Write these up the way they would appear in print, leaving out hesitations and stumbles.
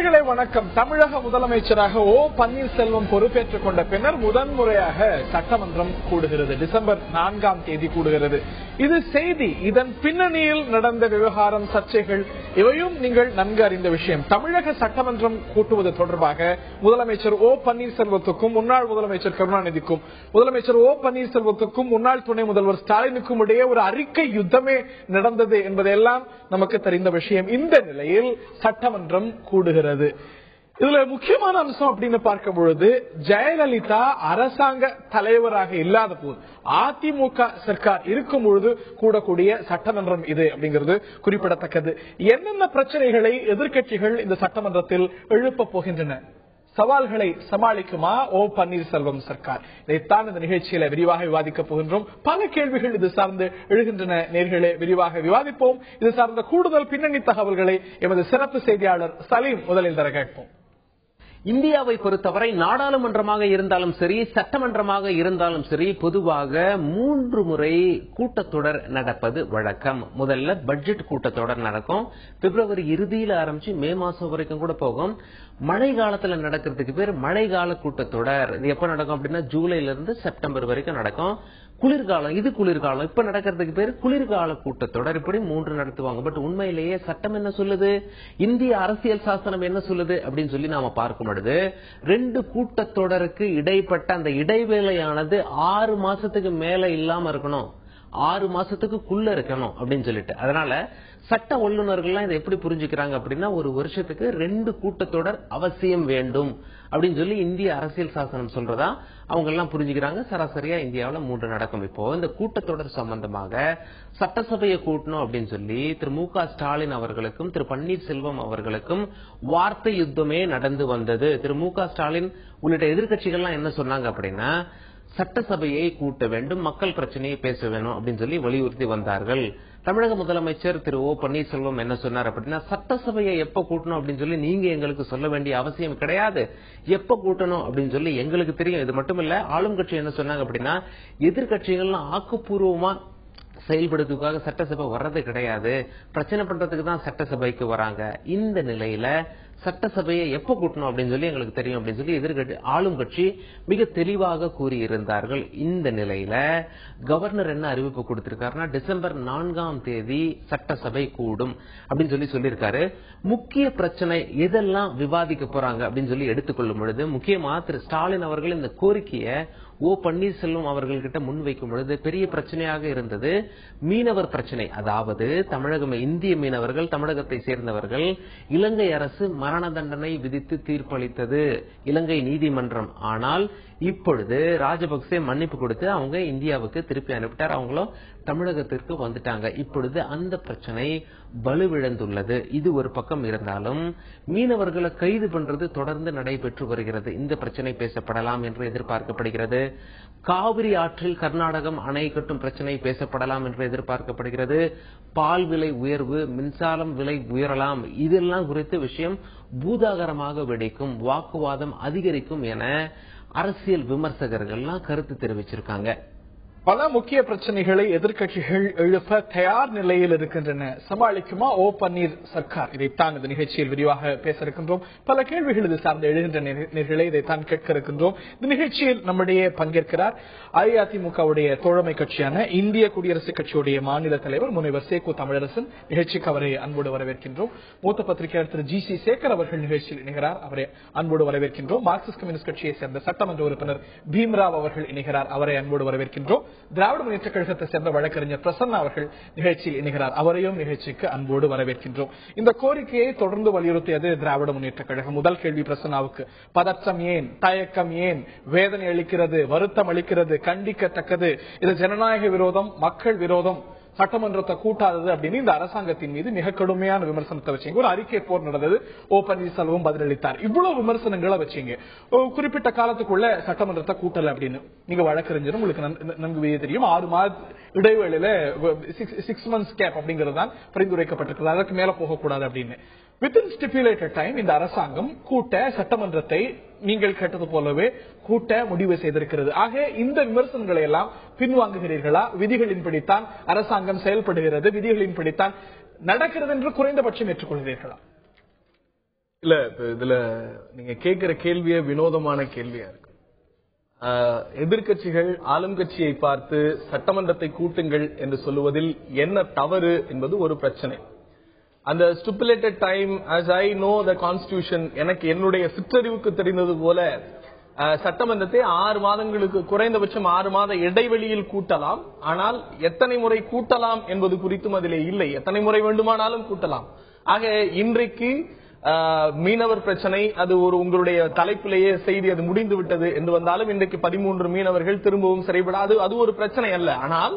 நேயர்களே வணக்கம். தமிழக முதலமைச்சராக ஓ பன்னீர்செல்வம் பொறுப்பேற்றுக் கொண்ட பின்னர் முதன்முறையாக சட்டமன்றம் கூடுகிறது. டிசம்பர் 4ஆம் தேதி கூடுகிறது. இது செய்தி. இதன் பின்னணியில் நடந்த விவகாரம், சர்ச்சைகள் இவையும் நீங்கள் நன்கு அறிந்த விஷயம். தமிழக சட்டமன்றம் கூட்டுவது தொடர்பாக முதலமைச்சர் ஓ பன்னீர்செல்வத்துக்கும் முன்னாள் முதலமைச்சர் கருணாநிதிக்கும், முதலமைச்சர் ஓ பன்னீர்செல்வத்துக்கும் முன்னாள் துணை முதல்வர் ஸ்டாலினுக்கும் இடையே ஒரு அறிக்கை யுத்தமே நடந்தது என்பதெல்லாம் நமக்கு தெரிந்த விஷயம். இந்த நிலையில் சட்டமன்றம் கூடுகிறது. இதுல முக்கியமான அம்சம் அப்படின்னு பார்க்கும் பொழுது, ஜெயலலிதா அரசாங்க தலைவராக இல்லாத போது, அதிமுக சர்க்கார் இருக்கும் பொழுது கூடக்கூடிய சட்டமன்றம் இது அப்படிங்கிறது குறிப்பிடத்தக்கது. என்னென்ன பிரச்சனைகளை எதிர்க்கட்சிகள் இந்த சட்டமன்றத்தில் எழுப்ப போகின்றன? சவால்களை சமாளிக்குமா ஓ பன்னீர்செல்வம் சர்க்கார்? இதைத்தான் இந்த நிகழ்ச்சியில விரிவாக விவாதிக்க போகின்றோம். பல கேள்விகள் இது சார்ந்து எழுகின்றன. நேர்களே, விரிவாக விவாதிப்போம். இது சார்ந்த கூடுதல் பின்னணி தகவல்களை எமது சிறப்பு செய்தியாளர் சலீம் முதலில் தர கேட்போம். இந்தியாவை பொறுத்தவரை நாடாளுமன்றமாக இருந்தாலும் சரி, சட்டமன்றமாக இருந்தாலும் சரி, பொதுவாக 3 முறை கூட்டத்தொடர் நடப்பது வழக்கம். முதல்ல பட்ஜெட் கூட்டத்தொடர் நடக்கும். பிப்ரவரி இறுதியில் ஆரம்பிச்சு மே மாசம் வரைக்கும் கூட போகும். மழை காலத்துல நடக்கிறதுக்கு பேர் மழைக்கால கூட்டத்தொடர். இது எப்ப நடக்கும் அப்படின்னா ஜூலைல இருந்து செப்டம்பர் வரைக்கும் நடக்கும். குளிர்காலம், இது குளிர்காலம். இப்ப நடக்கிறதுக்கு பேர் குளிர்கால கூட்டத்தொடர். இப்படி 3 நடத்துவாங்க. பட் உண்மையிலேயே சட்டம் என்ன சொல்லுது, இந்திய அரசியல் சாசனம் என்ன சொல்லுது அப்படின்னு சொல்லி நாம பார்க்கும் பொழுது, 2 கூட்டத்தொடருக்கு இடைப்பட்ட அந்த இடைவேளையானது 6 மாசத்துக்கு மேல இல்லாம இருக்கணும், 6 மாசத்துக்குள்ள இருக்கணும் அப்படின்னு சொல்லிட்டு. அதனால சட்ட வல்லுநர்கள்லாம் இதை எப்படி புரிஞ்சுக்கிறாங்க அப்படின்னா, ஒரு வருஷத்துக்கு 2 கூட்டத்தொடர் அவசியம் வேண்டும் அப்படின்னு சொல்லி இந்திய அரசியல் சாசனம் சொல்றதா அவங்க எல்லாம் புரிஞ்சுக்கிறாங்க. சராசரியா இந்தியாவில் 3 நடக்கும். இப்போ இந்த கூட்டத்தொடர் சம்பந்தமாக சட்டசபையை கூட்டணும் அப்படின்னு சொல்லி திரு மு.க. ஸ்டாலின் அவர்களுக்கும் திரு பன்னீர்செல்வம் அவர்களுக்கும் வார்த்தை யுத்தமே நடந்து வந்தது. திரு மு.க. ஸ்டாலின் உள்ளிட்ட எதிர்கட்சிகள்லாம் என்ன சொன்னாங்க அப்படின்னா, சட்டசபையை கூட்ட வேண்டும், மக்கள் பிரச்சனையை பேச வேணும் அப்படின்னு சொல்லி வலியுறுத்தி வந்தார்கள். தமிழக முதலமைச்சர் திரு ஓ பன்னீர்செல்வம் என்ன சொன்னார் அப்படின்னா, சட்டசபையை எப்ப கூட்டணும் அப்படின்னு சொல்லி நீங்க எங்களுக்கு சொல்ல வேண்டிய அவசியம் கிடையாது, எப்ப கூட்டணும் அப்படின்னு சொல்லி எங்களுக்கு தெரியும். இது மட்டும் இல்ல, ஆளும் கட்சி என்ன சொன்னாங்க அப்படின்னா, எதிர்கட்சிகள்லாம் ஆக்கப்பூர்வமா செயல்படுறதுக்காக சட்டசபை வர்றது கிடையாது, பிரச்சனை பண்றதுக்கு தான் சட்டசபைக்கு வராங்க. இந்த நிலையில சட்டசபையை எப்ப கூட்டணும் அப்படின்னு சொல்லி எங்களுக்கு தெரியும் அப்படின்னு சொல்லி எதிர்கட்சி ஆளும் கட்சி மிக தெளிவாக கூறியிருந்தார்கள். இந்த நிலையில கவர்னர் என்ன அறிவிப்பு கொடுத்திருக்காருன்னா, டிசம்பர் 4ஆம் தேதி சட்டசபை கூடும் அப்படின்னு சொல்லி சொல்லியிருக்காரு. முக்கிய பிரச்சனை எதெல்லாம் விவாதிக்க போறாங்க அப்படின்னு சொல்லி எடுத்துக்கொள்ளும் பொழுது, முக்கியமா திரு ஸ்டாலின் அவர்கள் இந்த கோரிக்கையை ஓ பன்னீர்செல்வம் அவர்கள்கிட்ட முன்வைக்கும் பொழுது பெரிய பிரச்சனையாக இருந்தது மீனவர் பிரச்சனை. அதாவது தமிழகம், இந்திய மீனவர்கள், தமிழகத்தை சேர்ந்தவர்கள், இலங்கை அரசு மரண தண்டனை விதித்து தீர்ப்பளித்தது இலங்கை நீதிமன்றம். ஆனால் இப்பொழுது ராஜபக்சே மன்னிப்பு கொடுத்து அவங்க இந்தியாவுக்கு திருப்பி அனுப்பிட்டார். அவங்களும் தமிழகத்திற்கு வந்துட்டாங்க. இப்பொழுது அந்த பிரச்சனை வலுவிழந்துள்ளது. இது ஒரு பக்கம் இருந்தாலும் மீனவர்களை கைது பண்றது தொடர்ந்து நடைபெற்று வருகிறது. இந்த பிரச்சனை பேசப்படலாம் என்று எதிர்பார்க்கப்படுகிறது. காவிரி ஆற்றில் கர்நாடகம் அணை கட்டும் பிரச்சனை பேசப்படலாம் என்று எதிர்பார்க்கப்படுகிறது. பால் விலை உயர்வு, மின்சாரம் விலை உயரலாம், இதெல்லாம் குறித்த விஷயம் பூதாகரமாக வெடிக்கும், வாக்குவாதம் அதிகரிக்கும் என அரசியல் விமர்சகர்கள்லாம் கருத்து தெரிவிச்சிருக்காங்க. பல முக்கிய பிரச்சனைகளை எதிர்க்கட்சிகள் எழுப்ப தயார் நிலையில் இருக்கின்றன. சமாளிக்குமா ஓ பன்னீர் சர்க்கார்? இதைத்தான் இந்த நிகழ்ச்சியில் விரிவாக பேச இருக்கின்றோம். பல கேள்விகள் இது சார்ந்து எழுகின்றன. இதைத்தான் கேட்க இருக்கின்றோம். இந்த நிகழ்ச்சியில் நம்முடைய பங்கேற்கிறார் அஇஅதிமுகவுடைய தோழமை கட்சியான இந்திய குடியரசுக் கட்சியுடைய மாநில தலைவர் முனைவர் சேக்கு தமிழரசன். நிகழ்ச்சிக்கு அவரை அன்போடு வரவேற்கின்றோம். மூத்த பத்திரிகையாளர் திரு ஜி.சி. சேகர் அவர்கள் நிகழ்ச்சியில் இணைகிறார். அவரை அன்போடு வரவேற்கின்றோம். மார்க்சிஸ்ட் கம்யூனிஸ்ட் கட்சியை சேர்ந்த சட்டமன்ற உறுப்பினர் பீம்ராவ் அவர்கள் இணைகிறார். அவரை அன்போடு வரவேற்கின்றோம். திராவிட முன்னேற்ற கழகத்தை சேர்ந்த வழக்கறிஞர் பிரசன்னா அவர்கள் நிகழ்ச்சியில் இணைகிறார். அவரையும் நிகழ்ச்சிக்கு அன்போடு வரவேற்கின்றோம். இந்த கோரிக்கையை தொடர்ந்து வலியுறுத்தியது திராவிட முன்னேற்ற கழகம். முதல் கேள்வி பிரசன்னாவுக்கு, பதற்றம் ஏன், தயக்கம் ஏன், வேதனை அளிக்கிறது, வருத்தம் அளிக்கிறது, கண்டிக்கத்தக்கது, இது ஜனநாயக விரோதம், மக்கள் விரோதம், சட்டமன்றத்தை கூட்டாதது அப்படின்னு இந்த அரசாங்கத்தின் மீது மிக கடுமையான விமர்சனத்தை வச்சீங்க. ஒரு அறிக்கை போர் நடந்தது. ஓ பன்னீர்செல்வம் பதிலளித்தார். இவ்வளவு விமர்சனங்களை வச்சீங்க. குறிப்பிட்ட காலத்துக்குள்ள சட்டமன்றத்தை கூட்டல அப்படின்னு நீங்க வழக்கறிஞரும் உங்களுக்கு நன்கு தெரியும். 6 மாத இடைவேளையில 6 months கேப் அப்படிங்கிறது தான் பரிந்துரைக்கப்பட்டிருக்கிறது. அதற்கு மேல போகக்கூடாது அப்படின்னு. வித்தின் ஸ்டிபுலேட்டட் டைம் இந்த அரசாங்கம் கூட்ட சட்டமன்றத்தை நீங்கள் கேட்டது போலவே கூட்ட முடிவு செய்திருக்கிறது. ஆக இந்த விமர்சனங்களை எல்லாம் பின்வாங்குகிறீர்களா? விதிகளின்படித்தான் அரசாங்கம் செயல்படுகிறது, விதிகளின்படித்தான் நடக்கிறது என்று குறைந்தபட்சம் ஏற்றுக்கொள்கிறீர்களா? இல்ல இதுல நீங்க கேட்கிற கேள்வியே வினோதமான கேள்வியா இருக்கு. எதிர்கட்சிகள் ஆளும் கட்சியை பார்த்து சட்டமன்றத்தை கூட்டுங்கள் என்று சொல்லுவதில் என்ன தவறு என்பது ஒரு பிரச்சனை. அந்த stipulated time as I know the constitution, எனக்கு என்னுடைய சிற்றறிவுக்கு தெரிந்தது போல சட்டமன்றத்தை 6 மாதங்களுக்கு குறைந்தபட்சம் 6 மாத இடைவெளியில் கூட்டலாம். ஆனால் எத்தனை முறை கூட்டலாம் என்பது குறித்தும் அதிலே இல்லை. எத்தனை முறை வேண்டுமானாலும் கூட்டலாம். ஆக இன்றைக்கு மீனவர் பிரச்சனை, அது ஒரு உங்களுடைய தலைப்பிலேயே செய்தி அது முடிந்து விட்டது என்று வந்தாலும் இன்றைக்கு 13 மீனவர்கள் திரும்பவும் சிறைப்படாது, அது ஒரு பிரச்சனை அல்ல. ஆனால்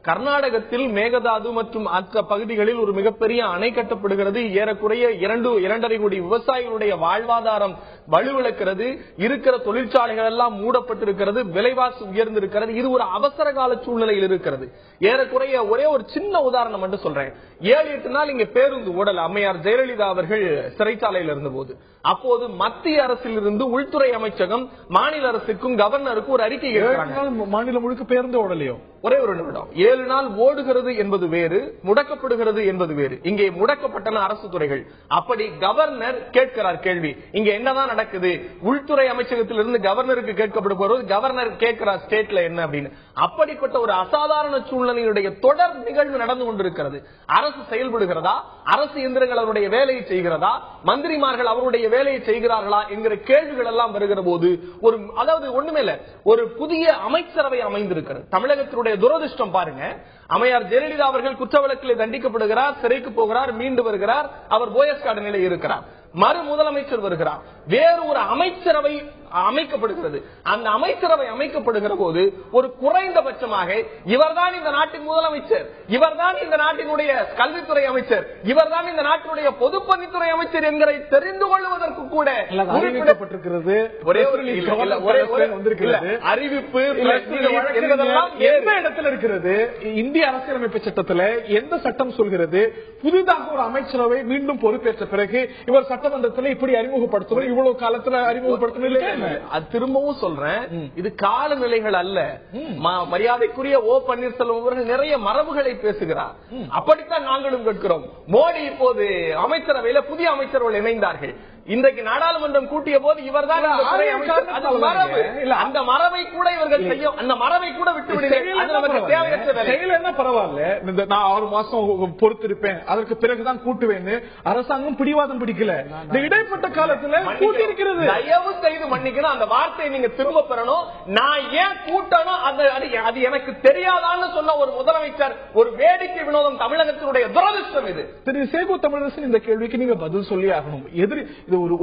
கர்நாடகத்தில் மேகதாது மற்றும் மற்ற பகுதிகளில் ஒரு மிகப்பெரிய அணை கட்டப்படுகிறது. ஏறக்குறைய 2.5 கோடி விவசாயிகளுடைய வாழ்வாதாரம் வலுவிழக்கிறது. இருக்கிற தொழிற்சாலைகள் எல்லாம் மூடப்பட்டிருக்கிறது. விலைவாசி உயர்ந்திருக்கிறது. இது ஒரு அவசர கால சூழ்நிலையில் இருக்கிறது. ஏறக்குறைய ஒரே ஒரு சின்ன உதாரணம் மட்டும் சொல்றேன். 7-8 நாள் இங்க பேருந்து ஓடல. அம்மையார் ஜெயலலிதா அவர்கள் சிறைச்சாலையில் இருந்தபோது அப்போது மத்திய அரசில் இருந்து உள்துறை அமைச்சகம் மாநில அரசுக்கும் கவர்னருக்கும் ஒரு அறிக்கை கேட்கிறாங்க. மாநிலம் முழுக்க பேருந்து ஓடலையோ? ஒரே ஒரு நிமிடம். 7 நாள் ஓடுகிறது என்பது வேறு, முடக்கப்படுகிறது என்பது வேறு. இங்கே முடக்கப்பட்டன அரசு துறைகள். அப்படி கவர்னர் கேட்கிறார் கேள்வி, இங்க என்னதான் நடக்குது? உள்துறை அமைச்சகத்திலிருந்து கவர்னருக்கு கேட்கப்படும் போது கவர்னர் கேட்கிறார் ஸ்டேட்ல என்ன அப்படின்னு. அப்படிப்பட்ட ஒரு அசாதாரண சூழ்நிலையுடைய தொடர் நிகழ்வு நடந்து கொண்டிருக்கிறது. அரசு செயல்படுகிறதா? அரசு இயந்திரங்கள் அவருடைய வேலையை செய்கிறதா? மந்திரிமார்கள் அவருடைய வேலையை செய்கிறார்களா என்கிற கேள்விகள் எல்லாம் வருகிற போது அதாவது ஒண்ணுமே இல்ல, ஒரு புதிய அமைச்சரவை அமைந்திருக்கிறது. தமிழகத்தினுடைய துரதிருஷ்டம் பாருங்க, அம்மையார் ஜெயலலிதா அவர்கள் குற்ற வழக்கில் தண்டிக்கப்படுகிறார், சிறைக்கு போகிறார், மீண்டு வருகிறார், அவர் போயஸ்கார்டு நிலையில் இருக்கிறார். மறு முதலமைச்சர் வருகிறார், வேறு ஒரு அமைச்சரவை அமைக்கப்படுகிறது. அந்த அமைச்சரவை அமைக்கப்படுகிற போது ஒரு குறைந்தபட்சமாக இவர்தான் இந்த நாட்டின் முதலமைச்சர், இவர்தான் இந்த நாட்டினுடைய கல்வித்துறை அமைச்சர், இவர்தான் இந்த நாட்டினுடைய பொதுப்பணித்துறை அமைச்சர் என்கிற தெரிந்து கொள்வதற்கு கூட அறிவிக்கப்பட்டிருக்கிறது. அறிவிப்பு எந்த இடத்துல இருக்கிறது? இந்திய அரசியலமைப்பு சட்டத்தில் எந்த சட்டம் சொல்கிறது புதிதாக ஒரு அமைச்சரவை மீண்டும் பொறுப்பேற்ற பிறகு இவர் சட்டமன்றத்தில் இப்படி அறிமுகப்படுத்தணும், இவ்வளவு காலத்துல அறிமுகப்படுத்தணும்? திரும்பவும் சொல்றேன், இது காலநிலைகள் அல்ல. மரியாதைக்குரிய ஓ பன்னீர்செல்வம் அவர்கள் நிறைய மரபுகளை பேசுகிறார். அப்படித்தான் நாங்களும் கேட்கிறோம். மோடி இப்போது அமைச்சரவையில புதிய அமைச்சர்கள் இணைந்தார்கள். இன்றைக்கு நாடாளுமன்றம் கூட்டிய போது இவர்தான் அந்த மரபை கூட இவர்கள் செய்யும், அந்த மரபை கூட விட்டுவிடுங்க. பரவாயில்ல, நான் 6 மாசம் பொறுத்திருப்பேன், அதற்கு பிறகுதான் கூட்டுவேன். அரசாங்கம் பிடிவாதம் பிடிக்கல. இந்த இடைப்பட்ட காலத்துல கூட்டி இருக்கிறது. தயவு செய்து மன்னிக்கணும், அந்த வார்த்தையை நீங்க திரும்ப பெறணும். நான் ஏன் கூட்டணும் அது எனக்கு தெரியாதான்னு சொன்ன ஒரு முதலமைச்சர், ஒரு வேடிக்கை வினோதம் தமிழகத்தினுடைய துரதிருஷ்டம் இது. திரு சேகோ தமிழரசன், இந்த கேள்விக்கு நீங்க பதில் சொல்லி ஆகணும்.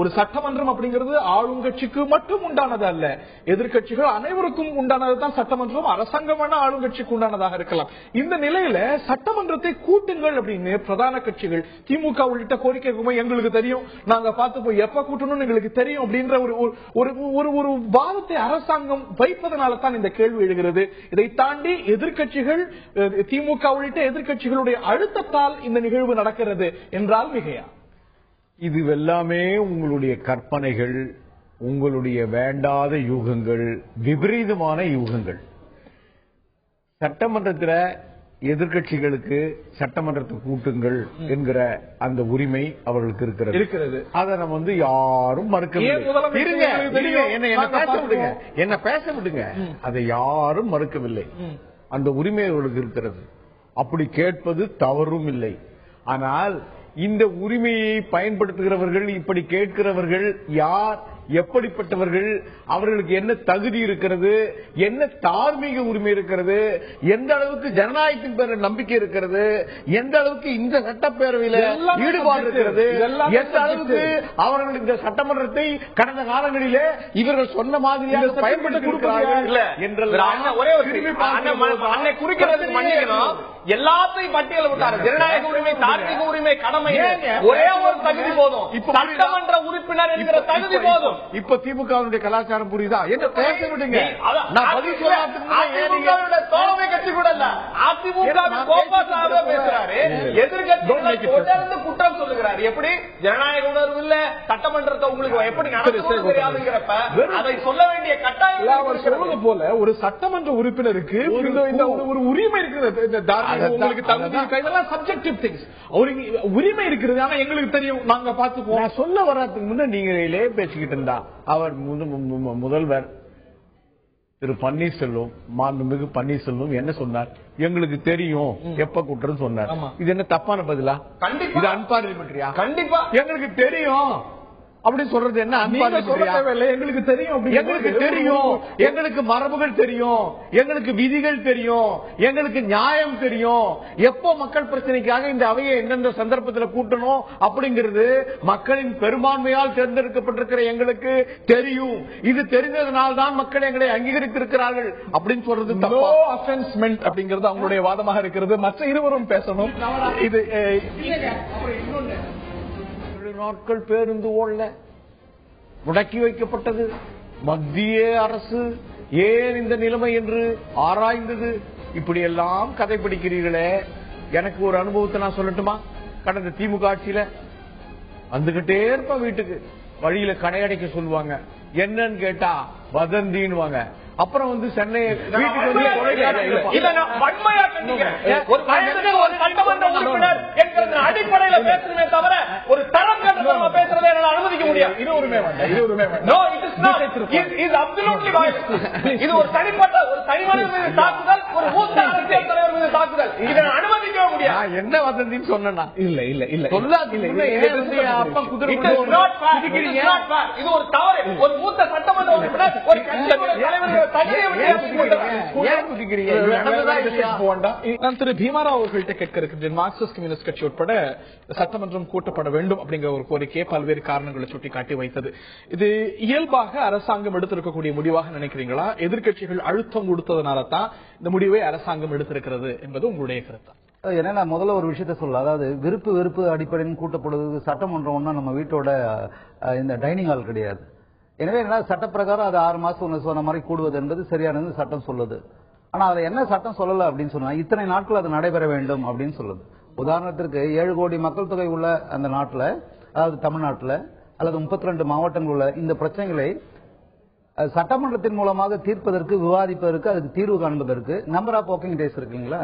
ஒரு சட்டமன்றம் அப்படிங்கிறது ஆளுங்கட்சிக்கு மட்டும் உண்டானது அல்ல, எதிர்கட்சிகள் அனைவருக்கும் உண்டானதுதான் சட்டமன்றம். அரசாங்கம் ஆளுங்கட்சிக்கு உண்டானதாக இருக்கலாம். இந்த நிலையில சட்டமன்றத்தை கூட்டுங்கள் அப்படின்னு பிரதான கட்சிகள் திமுக உள்ளிட்ட கோரிக்கை எங்களுக்கு தெரியும், நாங்க பார்த்து போய் எப்ப கூட்டணும்னு எங்களுக்கு தெரியும் அப்படின்ற ஒரு வாதத்தை அரசாங்கம் வைப்பதனால தான் இந்த கேள்வி எழுகிறது. இதை தாண்டி எதிர்கட்சிகள் திமுக உள்ளிட்ட எதிர்கட்சிகளுடைய அழுத்தத்தால் இந்த நிகழ்வு நடக்கிறது என்றால் மிகையா? இது எல்லாமே உங்களுடைய கற்பனைகள், உங்களுடைய வேண்டாத யூகங்கள், விபரீதமான யூகங்கள். சட்டமன்றத்தில் எதிர்கட்சிகளுக்கு சட்டமன்றத்தை கூட்டுங்கள் என்கிற அந்த உரிமை அவர்களுக்கு இருக்கிறது. அதை நம்ம யாரும் மறுக்கவில்லை. என்ன பேச விடுங்க, அதை யாரும் மறுக்கவில்லை. அந்த உரிமை அவர்களுக்கு இருக்கிறது. அப்படி கேட்பது தவறும் இல்லை. ஆனால் இந்த உரிமையை பயன்படுத்துகிறவர்கள், இப்படி கேட்கிறவர்கள் யார், எப்படிப்பட்டவர்கள், அவர்களுக்கு என்ன தகுதி இருக்கிறது, என்ன தார்மீக உரிமை இருக்கிறது, எந்த அளவுக்கு ஜனநாயகத்தின் பேர நம்பிக்கை இருக்கிறது, எந்த அளவுக்கு இந்த சட்டப்பேரவையில் ஈடுபாடு இருக்கிறது, எந்த அளவுக்கு அவர்கள் இந்த சட்டமன்றத்தை கடந்த காலங்களிலே இவர்கள் சொன்ன மாதிரியாக பயன்படுத்தி எல்லாத்தையும் பட்டியல விட்டார். ஜனநாயக உரிமை, தார்மீக உரிமை, கடமை, ஒரே ஒரு தகுதி போதும். சட்டமன்ற உறுப்பினர் என்கிற தகுதி போதும். வேண்டும். இப்ப திமுகவுடைய கலாச்சாரம் புரியுதா? என்ன பேச விடுங்க. நான் பதில் சொல்றதுக்கு தோழமை கட்சி கூட இல்ல, அதிமுக கோபாசாக பேசுறாரு. எதிர்கட்சிகளை தொடர்ந்து குற்றம் சொல்லுகிறாரு. எப்படி ஜனநாயக உணர்வு இல்ல, சட்டமன்றத்தை உங்களுக்கு எப்படி நடத்தணும் தெரியாதுங்கிறப்ப அதை சொல்ல வேண்டிய கட்டாயம் சொல்வது போல ஒரு சட்டமன்ற உறுப்பினருக்கு ஒரு உரிமை இருக்கிறது. உங்களுக்கு தகுதி இதெல்லாம் சப்ஜெக்டிவ் திங்ஸ். உரிமை இருக்கிறது. ஆனா எங்களுக்கு தெரியும், நாங்க பாத்துக்குவோம். சொல்ல வர்றதுக்கு முன்ன நீங்களே பேசிக்கிட்டு இருந்தா அவர் முதல்வர் திரு பன்னீர்செல்வம், மாண்புமிகு பன்னீர்செல்வம் என்ன சொன்னார்? எங்களுக்கு தெரியும் எப்ப கூட்டுறது சொன்னார். இது என்ன தப்பான பதிலா? கண்டிப்பா இது அன்பார்லிமெண்டரியா? கண்டிப்பா எங்களுக்கு தெரியும் அப்படி சொல்றது என்ன அன்பார்லிமெண்டரியா? எங்களுக்கு தெரியும், எங்களுக்கு தெரியும், எங்களுக்கு மரபுகள் தெரியும், எங்களுக்கு விதிகள் தெரியும், எங்களுக்கு நியாயம் தெரியும். எப்போ மக்கள் பிரச்சனைக்காக இந்த அவையை எந்தெந்த சந்தர்ப்பத்தில் கூட்டணும் அப்படிங்கிறது மக்களின் பெரும்பான்மையால் தேர்ந்தெடுக்கப்பட்டிருக்கிற எங்களுக்கு தெரியும். இது தெரிந்ததனால்தான் மக்கள் எங்களை அங்கீகரித்திருக்கிறார்கள் அப்படின்னு சொல்றது நோ அஃபென்ஸ்மென்ட் அப்படிங்கிறது அவங்களுடைய வாதமாக இருக்கிறது. மற்ற இருவரும் பேசணும். இது நாட்கள் பேருந்து ஓடல, முடக்கி வைக்கப்பட்டது. மத்திய அரசு ஏன் இந்த நிலைமை என்று ஆராய்ந்தது. இப்படி எல்லாம் கதை படிக்கிறீர்களே. எனக்கு ஒரு அனுபவத்தை நான் சொல்லட்டுமா? கடந்த திமுக ஆட்சியில வந்துகிட்டே இருப்பேன் வீட்டுக்கு, வழியில கடையடைக்க சொல்லுவாங்க. என்னன்னு கேட்டா வதந்தின்னுவாங்க. அப்புறம் வந்து சென்னை வீட்டுக்கு வந்து வன்மையா கண்டிக்கிறேன். ஒரு சட்டமன்ற உறுப்பினர் என்கிற அடிப்படையில பேசுறமே தவிர ஒரு தரம் பேசுறதை என்னால் அனுமதிக்க முடியாது. இருவருமே இது ஒரு தனிப்பட்ட ஒரு தனிமனித மீது தாக்குதல், ஒரு மூத்த அரசியல் தலைவர் மீது தாக்குதல். இதை அனுமதிக்க முடியாது. என்ன வதந்தின்னு சொன்னா இல்ல இல்ல இல்ல இது ஒரு தவறு. ஒரு மூத்த சட்டமன்ற உறுப்பினர் ஒரு கட்சியுடைய தலைவர் நான் திரு பீமாராவ் அவர்கள்ட்ட கேட்க இருக்கின்றேன். மார்க்சிஸ்ட் கம்யூனிஸ்ட் கட்சி உட்பட சட்டமன்றம் கூட்டப்பட வேண்டும் அப்படிங்கிற ஒரு கோரிக்கையை பல்வேறு காரணங்களை சுட்டிக்காட்டி வைத்தது. இது இயல்பாக அரசாங்கம் எடுத்திருக்கக்கூடிய முடிவாக நினைக்கிறீங்களா? எதிர்கட்சிகள் அழுத்தம் கொடுத்ததுனால தான் இந்த முடிவை அரசாங்கம் எடுத்திருக்கிறது என்பது உங்களுடைய கருத்தா? ஏன்னா நான் முதல்ல ஒரு விஷயத்த சொல்ல, அதாவது வெறுப்பு அடிப்படையில் கூட்டப்படுவது சட்டமன்றம் ஒன்றும் நம்ம வீட்டோட இந்த டைனிங் ஹால் கிடையாது. எனவே என்ன சட்டப்பிரகாரம் அது 6 மாசம் சொன்ன மாதிரி கூடுவது என்பது சரியானது சட்டம் சொல்லுது. ஆனா அதை என்ன சட்டம் சொல்லல அப்படின்னு சொன்னா இத்தனை நாட்கள் அது நடைபெற வேண்டும் அப்படின்னு சொல்லுது. உதாரணத்திற்கு 7 கோடி மக்கள் தொகை உள்ள அந்த நாட்டில், அதாவது தமிழ்நாட்டில் அல்லது 32 மாவட்டங்கள் உள்ள இந்த பிரச்சனைகளை சட்டமன்றத்தின் மூலமாக தீர்ப்பதற்கு, விவாதிப்பதற்கு, அதுக்கு தீர்வு காண்பதற்கு நம்பர் ஆஃப் ஒர்க்கிங் டேஸ் இருக்குங்களா,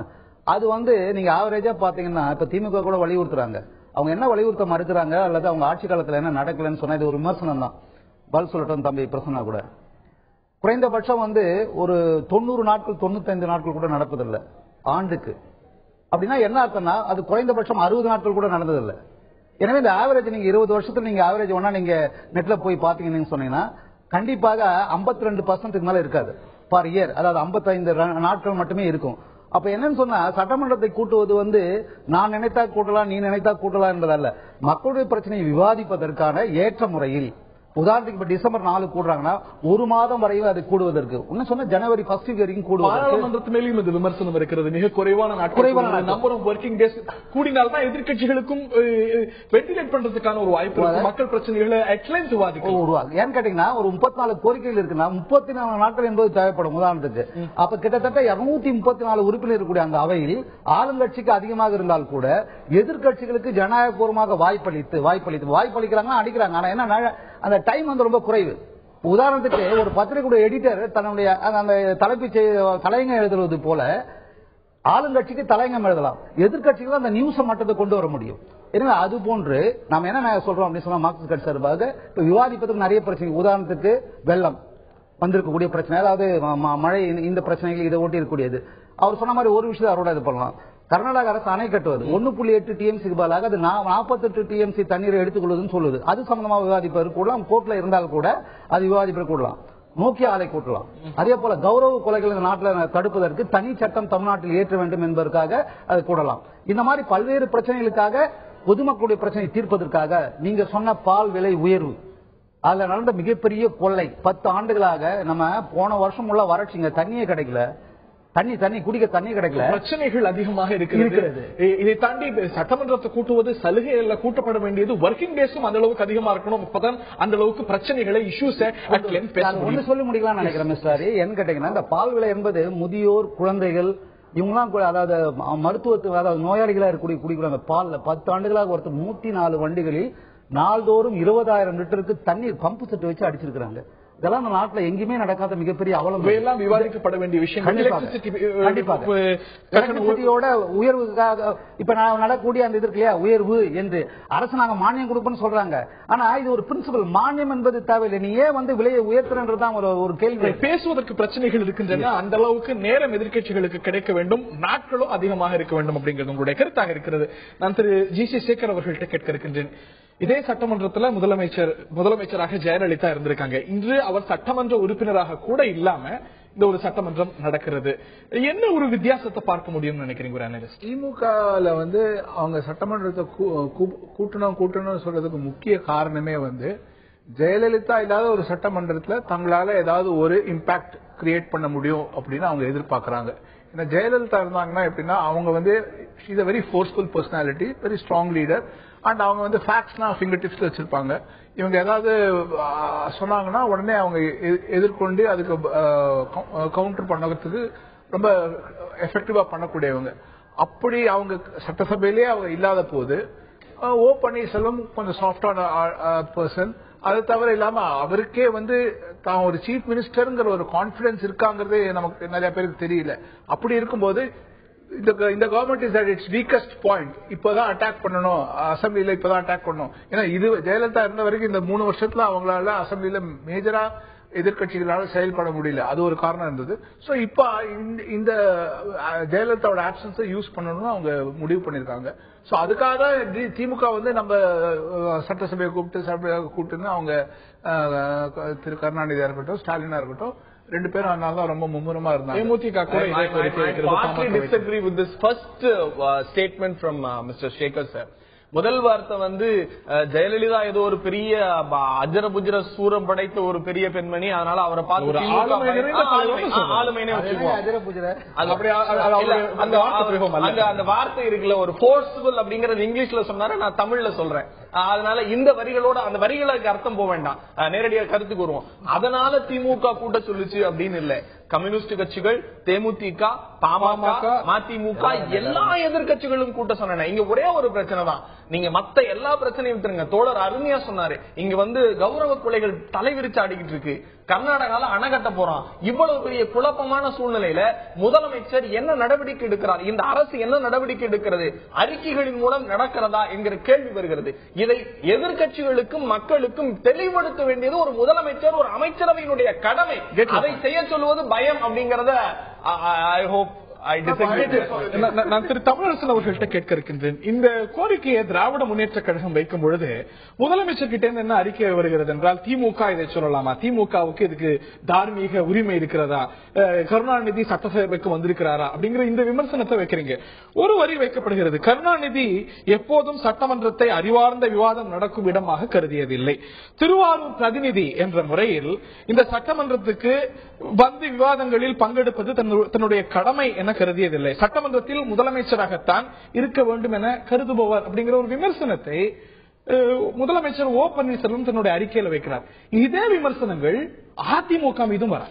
அது வந்து நீங்க ஆவரேஜா பாத்தீங்கன்னா இப்ப திமுக கூட வலியுறுத்துறாங்க. அவங்க என்ன வலியுறுத்த மறுக்கிறாங்க அல்லது அவங்க ஆட்சி காலத்தில் என்ன நடக்கலன்னு சொன்னா இது ஒரு விமர்சனம் தான். பல் சொல்லட்டும் தம்பி பிரசன்னா கூட குறைந்தபட்சம் வந்து ஒரு 90 நாட்கள் 95 நாட்கள் கூட நடப்பதில்லை ஆண்டுக்கு. அப்படின்னா என்ன அர்த்தம்னா அது குறைந்தபட்சம் 60 நாட்கள் கூட நடந்ததில்லை. எனவே இந்த ஆவரேஜ் நீங்க 20 வருஷத்துல நீங்க ஆவரேஜ் ஒன்னா நீங்க நெட்ல போய் பாத்தீங்கன்னு சொன்னீங்கன்னா கண்டிப்பாக 52% மேல இருக்காது பர் இயர். அதாவது 55 நாட்கள் மட்டுமே இருக்கும். அப்ப என்னன்னு சொன்னா சட்டமன்றத்தை கூட்டுவது வந்து நான் நினைத்தா கூட்டலாம், நீ நினைத்தா கூட்டலாம் என்பதல்ல, மக்களுடைய பிரச்சனையை விவாதிப்பதற்கான ஏற்ற முறையில். உதாரணத்துக்கு இப்ப டிசம்பர் 4 கூடுறாங்கன்னா 1 மாதம் வரையும் அது கூடுவதற்கு சொன்னா ஜனவரி 1 வரைக்கும் கூடுவது. மேலும் இது விமர்சனம் இருக்கிறது. மிக குறைவான நம்பர் ஆஃப் ஒர்க்கிங் டேஸ் கூடினால்தான் எதிர்கட்சிகளுக்கும் வென்டிலேட் பண்றதுக்கான ஒரு வாய்ப்பு, மக்கள் பிரச்சனைகளை அட்லைன்ஸ் உருவாகும். ஏன்னு கேட்டீங்கன்னா ஒரு 34 கோரிக்கைகள் இருக்குன்னா 34 நாட்கள் என்பது தேவைப்படும். உதாரணத்துக்கு அப்ப கிட்டத்தட்ட 234 உறுப்பினர் இருக்கக்கூடிய அந்த அவையில் ஆளுங்கட்சிக்கு அதிகமாக இருந்தால் கூட எதிர்கட்சிகளுக்கு ஜனநாயகபூர்வமாக வாய்ப்பளிக்கிறாங்கன்னா அடிக்கிறாங்க. ஆனா என்ன அந்த டைம் வந்து ரொம்ப குறைவு. உதாரணத்துக்கு ஒரு பத்திரிகையுடைய எடிட்டர் தன்னுடைய அந்த தலையங்கம் எழுதுவது போல ஆளுங்கட்சிக்கு தலையங்கம் எழுதலாம், எதிர்கட்சிகள் அந்த நியூஸ் மட்டத்தை கொண்டு வர முடியும். எனவே அது போன்று நாம என்ன சொல்றோம் அப்படின்னு சொன்னா மார்க்சிஸ்ட் கட்சி சார்பாக இப்ப விவாதிப்பதற்கு நிறைய பிரச்சனை. உதாரணத்துக்கு வெள்ளம் வந்திருக்கக்கூடிய பிரச்சனை, அதாவது மழை, இந்த பிரச்சனைகள் இதை ஒட்டி இருக்கக்கூடியது. அவர் சொன்ன மாதிரி ஒரு விஷயத்தை அவரோட இது பண்ணலாம். கர்நாடக அரசு அணை கட்டுவது 1.8 டிஎம்சிக்கு பதிலாக அது 48 டிஎம்சி தண்ணீரை எடுத்துக்கொள்வதுன்னு சொல்லுது. அது சம்பந்தமாக விவாதிப்பதற்கு கூடலாம், கோர்ட்ல இருந்தால் கூட அது விவாதிப்பதற்கு கூடலாம். நோக்கிய ஆலை கூட்டலாம். அதே போல கௌரவ கொலைகள் இந்த நாட்டில் தடுப்பதற்கு தனி சட்டம் தமிழ்நாட்டில் ஏற்ற வேண்டும் என்பதற்காக அது கூடலாம். இந்த மாதிரி பல்வேறு பிரச்சனைகளுக்காக, பொதுமக்களுடைய பிரச்சனை தீர்ப்பதற்காக நீங்க சொன்ன பால் விலை உயர்வு, அதுல நடந்த மிகப்பெரிய கொள்ளை, 10 ஆண்டுகளாக நம்ம போன வருஷம் உள்ள வறட்சிங்க, தண்ணியே கிடைக்கல. தண்ணி குடிக்க தண்ணி கிடைக்கல, பிரச்சனைகள் அதிகமாக இருக்கிறது. இதை தாண்டி சட்டமன்றத்தை கூட்டுவது சலுகைகள்ல கூட்டப்பட வேண்டியது ஒர்க்கிங் டேஸும் அந்த அளவுக்கு அதிகமா இருக்கணும். அப்பதான் அந்த அளவுக்கு பிரச்சனைகளை இஷ்யூஸ் ஒண்ணு சொல்லி முடிக்கலாம் நினைக்கிறேன் மிஸ்டர். என்ன கேட்டீங்கன்னா, இந்த பால் விலை என்பது முதியோர், குழந்தைகள் இவங்கலாம் அதாவது மருத்துவத்துக்கு அதாவது நோயாளிகளா இருக்கக்கூடிய குடிக்கிறாங்க. பால்ல 10 ஆண்டுகளாக ஒருத்தர் 104 வண்டிகளில் நாள்தோறும் 20,000 லிட்டருக்கு தண்ணீர் பம்பு செட்டு வச்சு அடிச்சிருக்காங்க. இதெல்லாம் நம்ம நாட்டில் எங்கேயுமே நடக்காத மிகப்பெரிய அவலம். எல்லாம் விவாதிக்கப்பட வேண்டிய விஷயம். உயர்வுக்காக இப்ப நடக்கக்கூடிய அந்த இது இல்லையா, உயர்வு என்று அரசு நாங்க மானியம் கொடுப்போம்னு சொல்றாங்க. ஆனா இது ஒரு பிரின்சிபல், மானியம் என்பது தேவையில்லை. நீ ஏன் விலையை உயர்த்துறதுதான் ஒரு கேள்வி. பேசுவதற்கு பிரச்சனைகள் இருக்கின்றன. அந்த அளவுக்கு நேரம் எதிர்க்கட்சிகளுக்கு கிடைக்க வேண்டும், நாட்களும் அதிகமாக இருக்க வேண்டும் அப்படிங்கிறது உங்களுடைய கருத்தாக இருக்கிறது. நான் திரு ஜி.சி. சேகர் அவர்கள்ட்ட கேட்க இருக்கின்றேன். இதே சட்டமன்றத்தில் முதலமைச்சராக ஜெயலலிதா இருந்திருக்காங்க. இன்று அவர் சட்டமன்ற உறுப்பினராக கூட இல்லாம இந்த ஒரு சட்டமன்றம் நடக்கிறது. என்ன ஒரு வித்தியாசத்தை பார்க்க முடியும்னு நினைக்கிறீங்க? திமுகல அவங்க சட்டமன்றத்தை கூட்டணும் சொல்றதுக்கு முக்கிய காரணமே ஜெயலலிதா இல்லாத ஒரு சட்டமன்றத்தில் தங்களால ஏதாவது ஒரு இம்பாக்ட் கிரியேட் பண்ண முடியும் அப்படின்னு அவங்க எதிர்பார்க்கறாங்க. ஏன்னா ஜெயலலிதா இருந்தாங்கன்னா எப்படின்னா, அவங்க she's a very forceful personality, very strong leader, and அவங்க ஃபேக்ட்ஸ்லாம் ஃபிங்கர் டிப்ஸ்ல வச்சிருப்பாங்க. இவங்க ஏதாவது சொன்னாங்கன்னா உடனே அவங்க எதிர்கொண்டு அதுக்கு கவுண்டர் பண்ணதுக்கு ரொம்ப எஃபெக்டிவா பண்ணக்கூடியவங்க. அப்படி அவங்க சட்டசபையிலேயே அவங்க இல்லாத போது ஓ பன்னீர்செல்வம் கொஞ்சம் சாஃப்டான பர்சன். அது தவிர இல்லாம அவருக்கே தான் ஒரு சீஃப் மினிஸ்டர்ங்கிற ஒரு கான்பிடன்ஸ் இருக்காங்கிறதே நமக்கு நிறைய பேருக்கு தெரியல. அப்படி இருக்கும்போது இந்த government is at it's weakest point. இப்பதான் அட்டாக் பண்ணணும், அசம்பிளில இப்பதான் அட்டாக் பண்ணணும். ஏன்னா இது ஜெயலலிதா இருந்த வரைக்கும் இந்த 3 வருஷத்துல அவங்களால அசம்பிளில மேஜரா எதிர்கட்சிகளால செயல்பட முடியல. அது ஒரு காரணம் இருந்தது. சோ இப்ப இந்த ஜெயலலிதாவோட ஆப்சன்ஸை யூஸ் பண்ணணும்னு அவங்க முடிவு பண்ணிருக்காங்க. சோ அதுக்காக திமுக நம்ம சட்டசபையை கூப்பிட்டு அவங்க திரு கருணாநிதியா இருக்கட்டும், ஸ்டாலினா இருக்கட்டும், 2 பேரும் அதனாலதான் ரொம்ப மும்முரமா இருந்தாங்க. disagree with this first statement from Mr. Shekhar sir. முதல் வார்த்தை ஜெயலலிதா ஏதோ ஒரு பெரிய அஜர புஜர சூரம் படைத்த ஒரு பெரிய பெண்மணி, அதனால அவரை பார்த்து அந்த வார்த்தை இருக்குல்ல, ஒரு போர்ஸ்ஃபுல் அப்படிங்கறது இங்கிலீஷ்ல சொன்னாரு, நான் தமிழ்ல சொல்றேன். அதனால இந்த வரிகளோட அந்த வரிகளுக்கு அர்த்தம் போக வேண்டாம், நேரடியாக கருத்துக்கு வருவோம். அதனால திமுக கூட்ட சொல்லுச்சு அப்படின்னு இல்ல. கம்யூனிஸ்ட் கட்சிகள், தேமுதிக, பாமக, மதிமுக எல்லா எதிர்கட்சிகளும் கூட்ட சொன்ன. இங்க ஒரே ஒரு பிரச்சனை தான், நீங்க மத்த எல்லா பிரச்சனையும் விட்டுருங்க. தோழர் அருமையா சொன்னாரு, இங்க கௌரவ கொலைகள் தலைவிரிச்சு ஆடிக்கிட்டு இருக்கு. கர்நாடகால அணை கட்ட போறான். இவ்வளவு பெரிய குழப்பமான சூழ்நிலையில முதலமைச்சர் என்ன நடவடிக்கை எடுக்கிறார், இந்த அரசு என்ன நடவடிக்கை எடுக்கிறது, அறிக்கைகளின் மூலம் நடக்கிறதா என்கிற கேள்வி வருகிறது. இதை எதிர்கட்சிகளுக்கும் மக்களுக்கும் தெளிவுபடுத்த வேண்டியது ஒரு முதலமைச்சர், ஒரு அமைச்சரவையினுடைய கடமை. அதை செய்ய சொல்லுவது பயம் அப்படிங்கறத ஐ ஹோப் நான் திரு தமிழரசன் அவர்கள்ட்ட கேட்க இருக்கின்றேன். இந்த கோரிக்கையை திராவிட முன்னேற்ற கழகம் வைக்கும் பொழுது முதலமைச்சர் கிட்ட என்ன அறிக்கை வருகிறது என்றால், திமுக இதை சொல்லலாமா, திமுகவுக்கு இதுக்கு தார்மீக உரிமை இருக்கிறதா, கருணாநிதி சட்டசபைக்கு வந்திருக்கிறாரா அப்படிங்கிற இந்த விமர்சனத்தை வைக்கிறீங்க. ஒரு வரி வைக்கப்படுகிறது, கருணாநிதி எப்போதும் சட்டமன்றத்தை அறிவார்ந்த விவாதம் நடக்கும் இடமாக கருதியதில்லை. திருவாரூர் பிரதிநிதி என்ற முறையில் இந்த சட்டமன்றத்துக்கு வந்து விவாதங்களில் பங்கெடுப்பது தன்னுடைய கடமை என கருதியதில்லை. சட்டமன்றத்தில் முதலமைச்சராகத்தான் இருக்க வேண்டும் என கருதுபவர் அப்படிங்கிற ஒரு விமர்சனத்தை முதலமைச்சர் ஓ பன்னீர்செல்வம் தன்னுடைய அறிக்கையில் வைக்கிறார். இதே விமர்சனங்கள் அதிமுக மீதும் வர.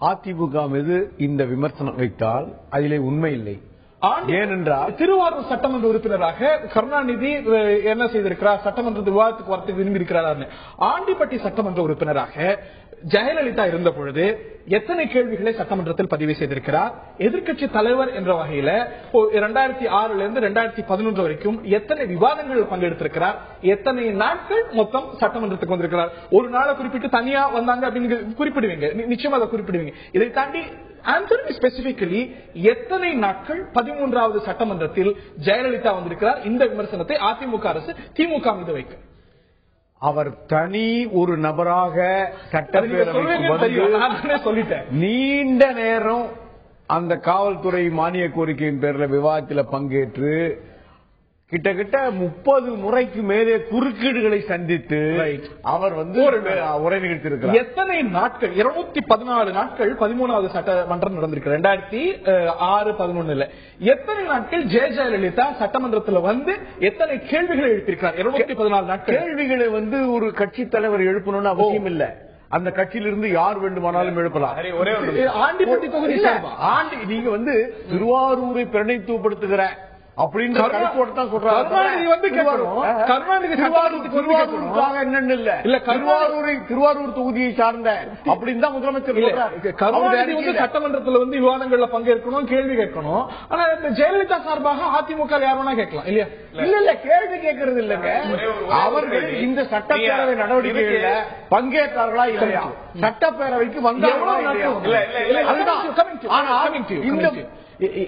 அதிமுக மீது இந்த விமர்சனம் வைத்தால் அதிலே உண்மை இல்லை. ஏனென்றால் திருவாரூர் சட்டமன்ற உறுப்பினராக கருணாநிதி என்ன செய்திருக்கிறார், சட்டமன்ற விவாதத்துக்கு வரத்துக்கு விரும்பி இருக்கிறார். ஆண்டிப்பட்டி சட்டமன்ற உறுப்பினராக ஜெயலலிதா இருந்த பொழுது எத்தனை கேள்விகளை சட்டமன்றத்தில் பதிவு செய்திருக்கிறார். எதிர்க்கட்சி தலைவர் என்ற வகையில 2006 இருந்து 2011 வரைக்கும் எத்தனை விவாதங்கள் பங்கெடுத்திருக்கிறார், எத்தனை நாட்கள் மொத்தம் சட்டமன்றத்துக்கு வந்திருக்கிறார். ஒரு நாளை குறிப்பிட்டு தனியா வந்தாங்க அப்படின்னு குறிப்பிடுவீங்க, நிச்சயமா அதை குறிப்பிடுவீங்க. இதை தாண்டி ஆன்சர் ஸ்பெசிபிக்கலி எத்தனை நாட்கள் 13வது சட்டமன்றத்தில் ஜெயலலிதா வந்திருக்கிறார். இந்த விமர்சனத்தை அதிமுக அரசு திமுக மீது வைக்க அவர் தனி ஒரு நபராக சட்டப்பேரவைக்கு சொல்லிட்டேன். நீண்ட நேரம் அந்த காவல்துறை மானிய கோரிக்கையின் பேரில் விவாதத்தில் பங்கேற்று கிட்டத்தட்ட 30 முறைக்கு மேலே குறுக்கீடுகளை சந்தித்து அவர் உரை நிகழ்த்தியிருக்கிறார். எத்தனை நாட்கள்? 214 நாட்கள் 13வது சட்டமன்றம் நடந்திருக்கு 2006-11. எத்தனை நாட்கள் ஜெயலலிதா சட்டமன்றத்தில் எத்தனை கேள்விகளை எழுப்பியிருக்கிறார்? 214 நாட்கள். கேள்விகளை ஒரு கட்சி தலைவர் எழுப்பணும்னு அவசியம் இல்ல. அந்த கட்சியிலிருந்து யார் வேண்டுமானாலும் எழுப்பலாம். ஆண்டிப்பட்டி தொகுதி நீங்க திருவாரூரை பிரதிநிதித்துவப்படுத்துகிற அப்படின்ற கருத்தோட சொல்றாங்க. என்னன்னு இல்ல திருவாரூர் தொகுதியை சார்ந்த அப்படின்னு தான் முதலமைச்சர் கருணாநிதி சட்டமன்றத்தில் விவாதங்கள்ல பங்கேற்கணும், கேள்வி கேட்கணும். ஆனா ஜெயலலிதா சார்பாக அதிமுக யார் வேணா கேட்கலாம் இல்லையா? இல்ல கேள்வி கேட்கறது இல்லங்க. அவர்கள் இந்த சட்டப்பேரவை நடவடிக்கைகள்ல பங்கேற்றார்களா இல்லையா, சட்டப்பேரவைக்கு வந்தார்களா இல்லையா?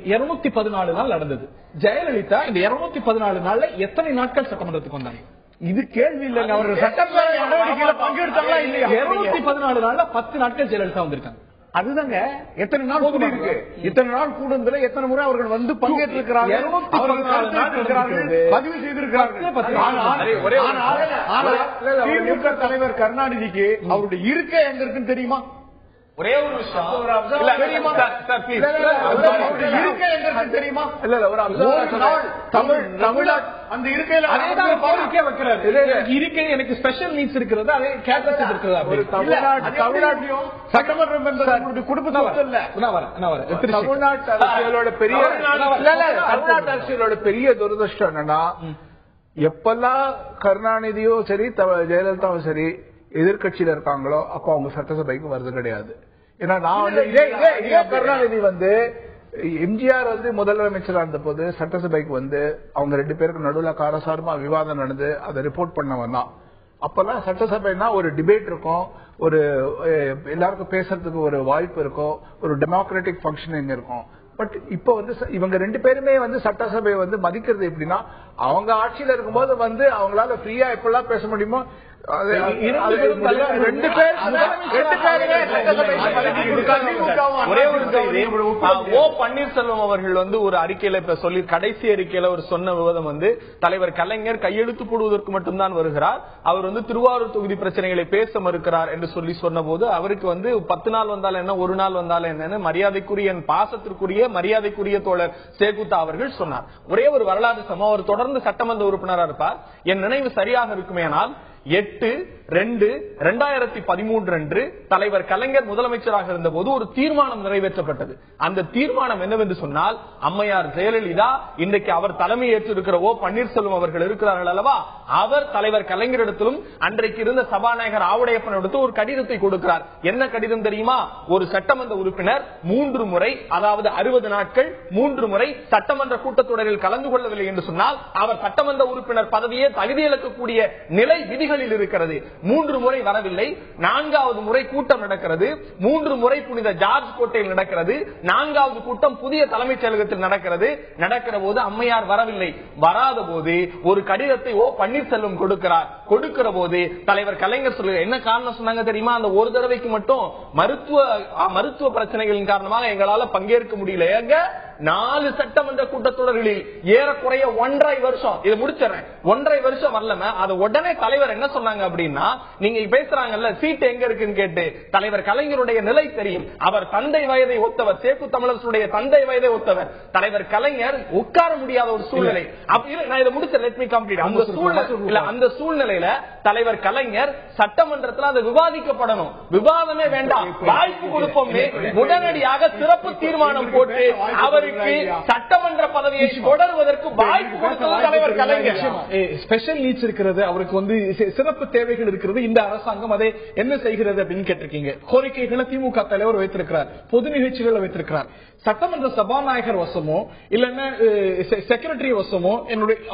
214 நாள் நடந்தது. ஜெயலலிதா இந்த 214 நாள்ல எத்தனை நாட்கள் சட்டமன்றத்துக்கு வந்தாங்க? இது கேள்வி இல்லைங்க. அவர்கள் சட்டப்பேரவை நடவடிக்கையில பங்கெடுத்தாங்களா இல்லையா? 214 நாள்ல 10 நாட்கள் ஜெயலலிதா வந்திருக்காங்க. அதுதாங்க எத்தனை நாள் கூடி இருக்கு, இத்தனை நாள் கூடுதல எத்தனை முறை அவர்கள் பங்கேற்றிருக்கிறார்கள், பதிவு செய்திருக்கிறார்கள். திமுக தலைவர் கருணாநிதிக்கு அவருடைய இருக்கை எங்க இருக்குன்னு தெரியுமா? ஒரே ஒரு விஷயம் தெரியுமா? அந்த இருக்கையில இருக்கை எனக்கு ஸ்பெஷல் நீட்ஸ் இருக்கிறது, அதே கேம்பஸ் இருக்கிறது. தமிழ்நாட்டிலும் சட்டமன்றம் என்ற குடும்பத்தில் தமிழ்நாட்டு அரசியலோட பெரிய துரதிருஷ்டம் என்னன்னா, எப்பெல்லாம் கருணாநிதியும் சரி ஜெயலலிதாவும் சரி எதிர்கட்சியில இருக்காங்களோ அப்ப அவங்க சட்டசபைக்கு வருது கிடையாது. ஏன்னா நான் கருணாநிதி எம்ஜிஆர் முதலமைச்சரா இருந்த போது சட்டசபைக்கு அவங்க 2 பேருக்கு நடுவில் காரசாரமா விவாதம் நடந்து அதை ரிப்போர்ட் பண்ணவன் தான். அப்பெல்லாம் சட்டசபைனா ஒரு டிபேட் இருக்கும், ஒரு எல்லாருக்கும் பேசுறதுக்கு ஒரு வாய்ப்பு இருக்கும், ஒரு டெமோக்ராட்டிக் ஃபங்க்ஷனிங் இருக்கும். பட் இப்ப இவங்க 2 பேருமே சட்டசபை மதிக்கிறது எப்படின்னா, அவங்க ஆட்சியில இருக்கும்போது அவங்களால ஃப்ரீயா எப்பெல்லாம் பேச முடியுமோ பன்னீர்செல்வம் அவர்கள் ஒரு அறிக்கையில இப்ப சொல்லி கடைசி அறிக்கையில ஒரு சொன்ன விவாதம் தலைவர் கலைஞர் கையெழுத்து போடுவதற்கு மட்டும்தான் வருகிறார், அவர் திருவாரூர் தொகுதி பிரச்சனைகளை பேச மறுக்கிறார் என்று சொல்லி சொன்ன போது அவருக்கு 10 நாள் வந்தாலும் என்ன, ஒரு நாள் வந்தாலும் என்னன்னு மரியாதைக்குரிய பாசத்திற்குரிய மரியாதைக்குரிய தோழர் சேகுத்தா அவர்கள் சொன்னார். ஒரே ஒரு வரலாறு சமம், அவர் தொடர்ந்து சட்டமன்ற உறுப்பினராக இருப்பார். என் நினைவு சரியாக இருக்குமேனால் 8/2/2013 அன்று தலைவர் கலைஞர் முதலமைச்சராக இருந்த போது ஒரு தீர்மானம் நிறைவேற்றப்பட்டது. அந்த தீர்மானம் என்னவென்று சொன்னால், அம்மையார் ஜெயலலிதா இன்றைக்கு அவர் தலைமை ஏற்றிருக்கிற பன்னீர்செல்வம் அவர்கள் இருக்கிறார்கள் அல்லவா, அவர் தலைவர் கலைஞரிடத்திலும் அன்றைக்கு இருந்த சபாநாயகர் ஆவுடையப்பனிடத்தில் ஒரு கடிதத்தை கொடுக்கிறார். என்ன கடிதம் தெரியுமா? ஒரு சட்டமன்ற உறுப்பினர் 3 முறை, அதாவது 60 நாட்கள் 3 முறை சட்டமன்ற கூட்டத்தொடரில் கலந்து கொள்ளவில்லை என்று சொன்னால் அவர் சட்டமன்ற உறுப்பினர் பதவியை தகுதி இழக்கக்கூடிய நிலை விதிகள் இருக்கிறது. 3 முறை வரவில்லை, 4வது முறை கூட்டம் நடக்கிறது, 3 முறை புனித ஜார்ஜ் கோட்டையில் நடக்கிறது, 4வது கூட்டம் புதிய தலைமைச் செயலகத்தில் நடக்கிறது. நடக்கிற போது அம்மையார் வரவில்லை. வராத போது ஒரு கடிதத்தை பன்னீர்செல்வம் கொடுக்கிறார். கொடுக்கிற போது தலைவர் கலைஞர் சொல்லுங்க என்ன காரணம் சொன்னாங்க தெரியுமா? அந்த ஒரு தடவைக்கு மட்டும் மருத்துவ பிரச்சனைகளின் காரணமாக எங்களால பங்கேற்க முடியல. 4 சட்டமன்ற கூட்டத்தொடர்களில் ஏறக்குறைய 1.5 வருஷம் இதை முடிச்சிடறேன், 1.5 வருஷம் வரலம. அதை உடனே தலைவர் என்ன சொன்னாங்க அப்படின்னா, நீங்க பேசுறாங்கல்ல சீட் எங்க இருக்குன்னு கேட்டு, தலைவர் கலைஞருடைய நிலை தெரியும், அவர் தந்தை வயதை ஒத்தவர், சேக்கு தமிழரசுடைய தந்தை வயதை ஒத்தவர். தலைவர் கலைஞர் உட்கார முடியாத ஒரு சூழ்நிலை. நான் இதை முடிச்ச லெட் மீ கம்ப்ளீட். அந்த சூழ்நிலையில தலைவர் கலைஞர் சட்டமன்றத்தில் அதை விவாதிக்கப்படணும், விவாதமே வேண்டாம், வாய்ப்பு கொடுப்போம், உடனடியாக சிறப்பு தீர்மானம் போட்டு அவருக்கு சட்டமன்ற பதவியை தொடர்வதற்கு வாய்ப்பு கொடுத்தது தலைவர் கலைஞர். ஸ்பெஷல் நீட்ஸ் இருக்கிறது, அவருக்கு சிறப்பு தேவைகள் இருக்கிறது, இந்த அரசாங்கம் அதை என்ன செய்கிறது அப்படின்னு கேட்டிருக்கீங்க. கோரிக்கைகளை திமுக தலைவர் வைத்திருக்கிறார், பொது நிகழ்ச்சிகளை வைத்திருக்கிறார். சட்டமன்ற சபாநாயகர் வசமோ இல்லன்னா செக்ரட்டரி வசமோ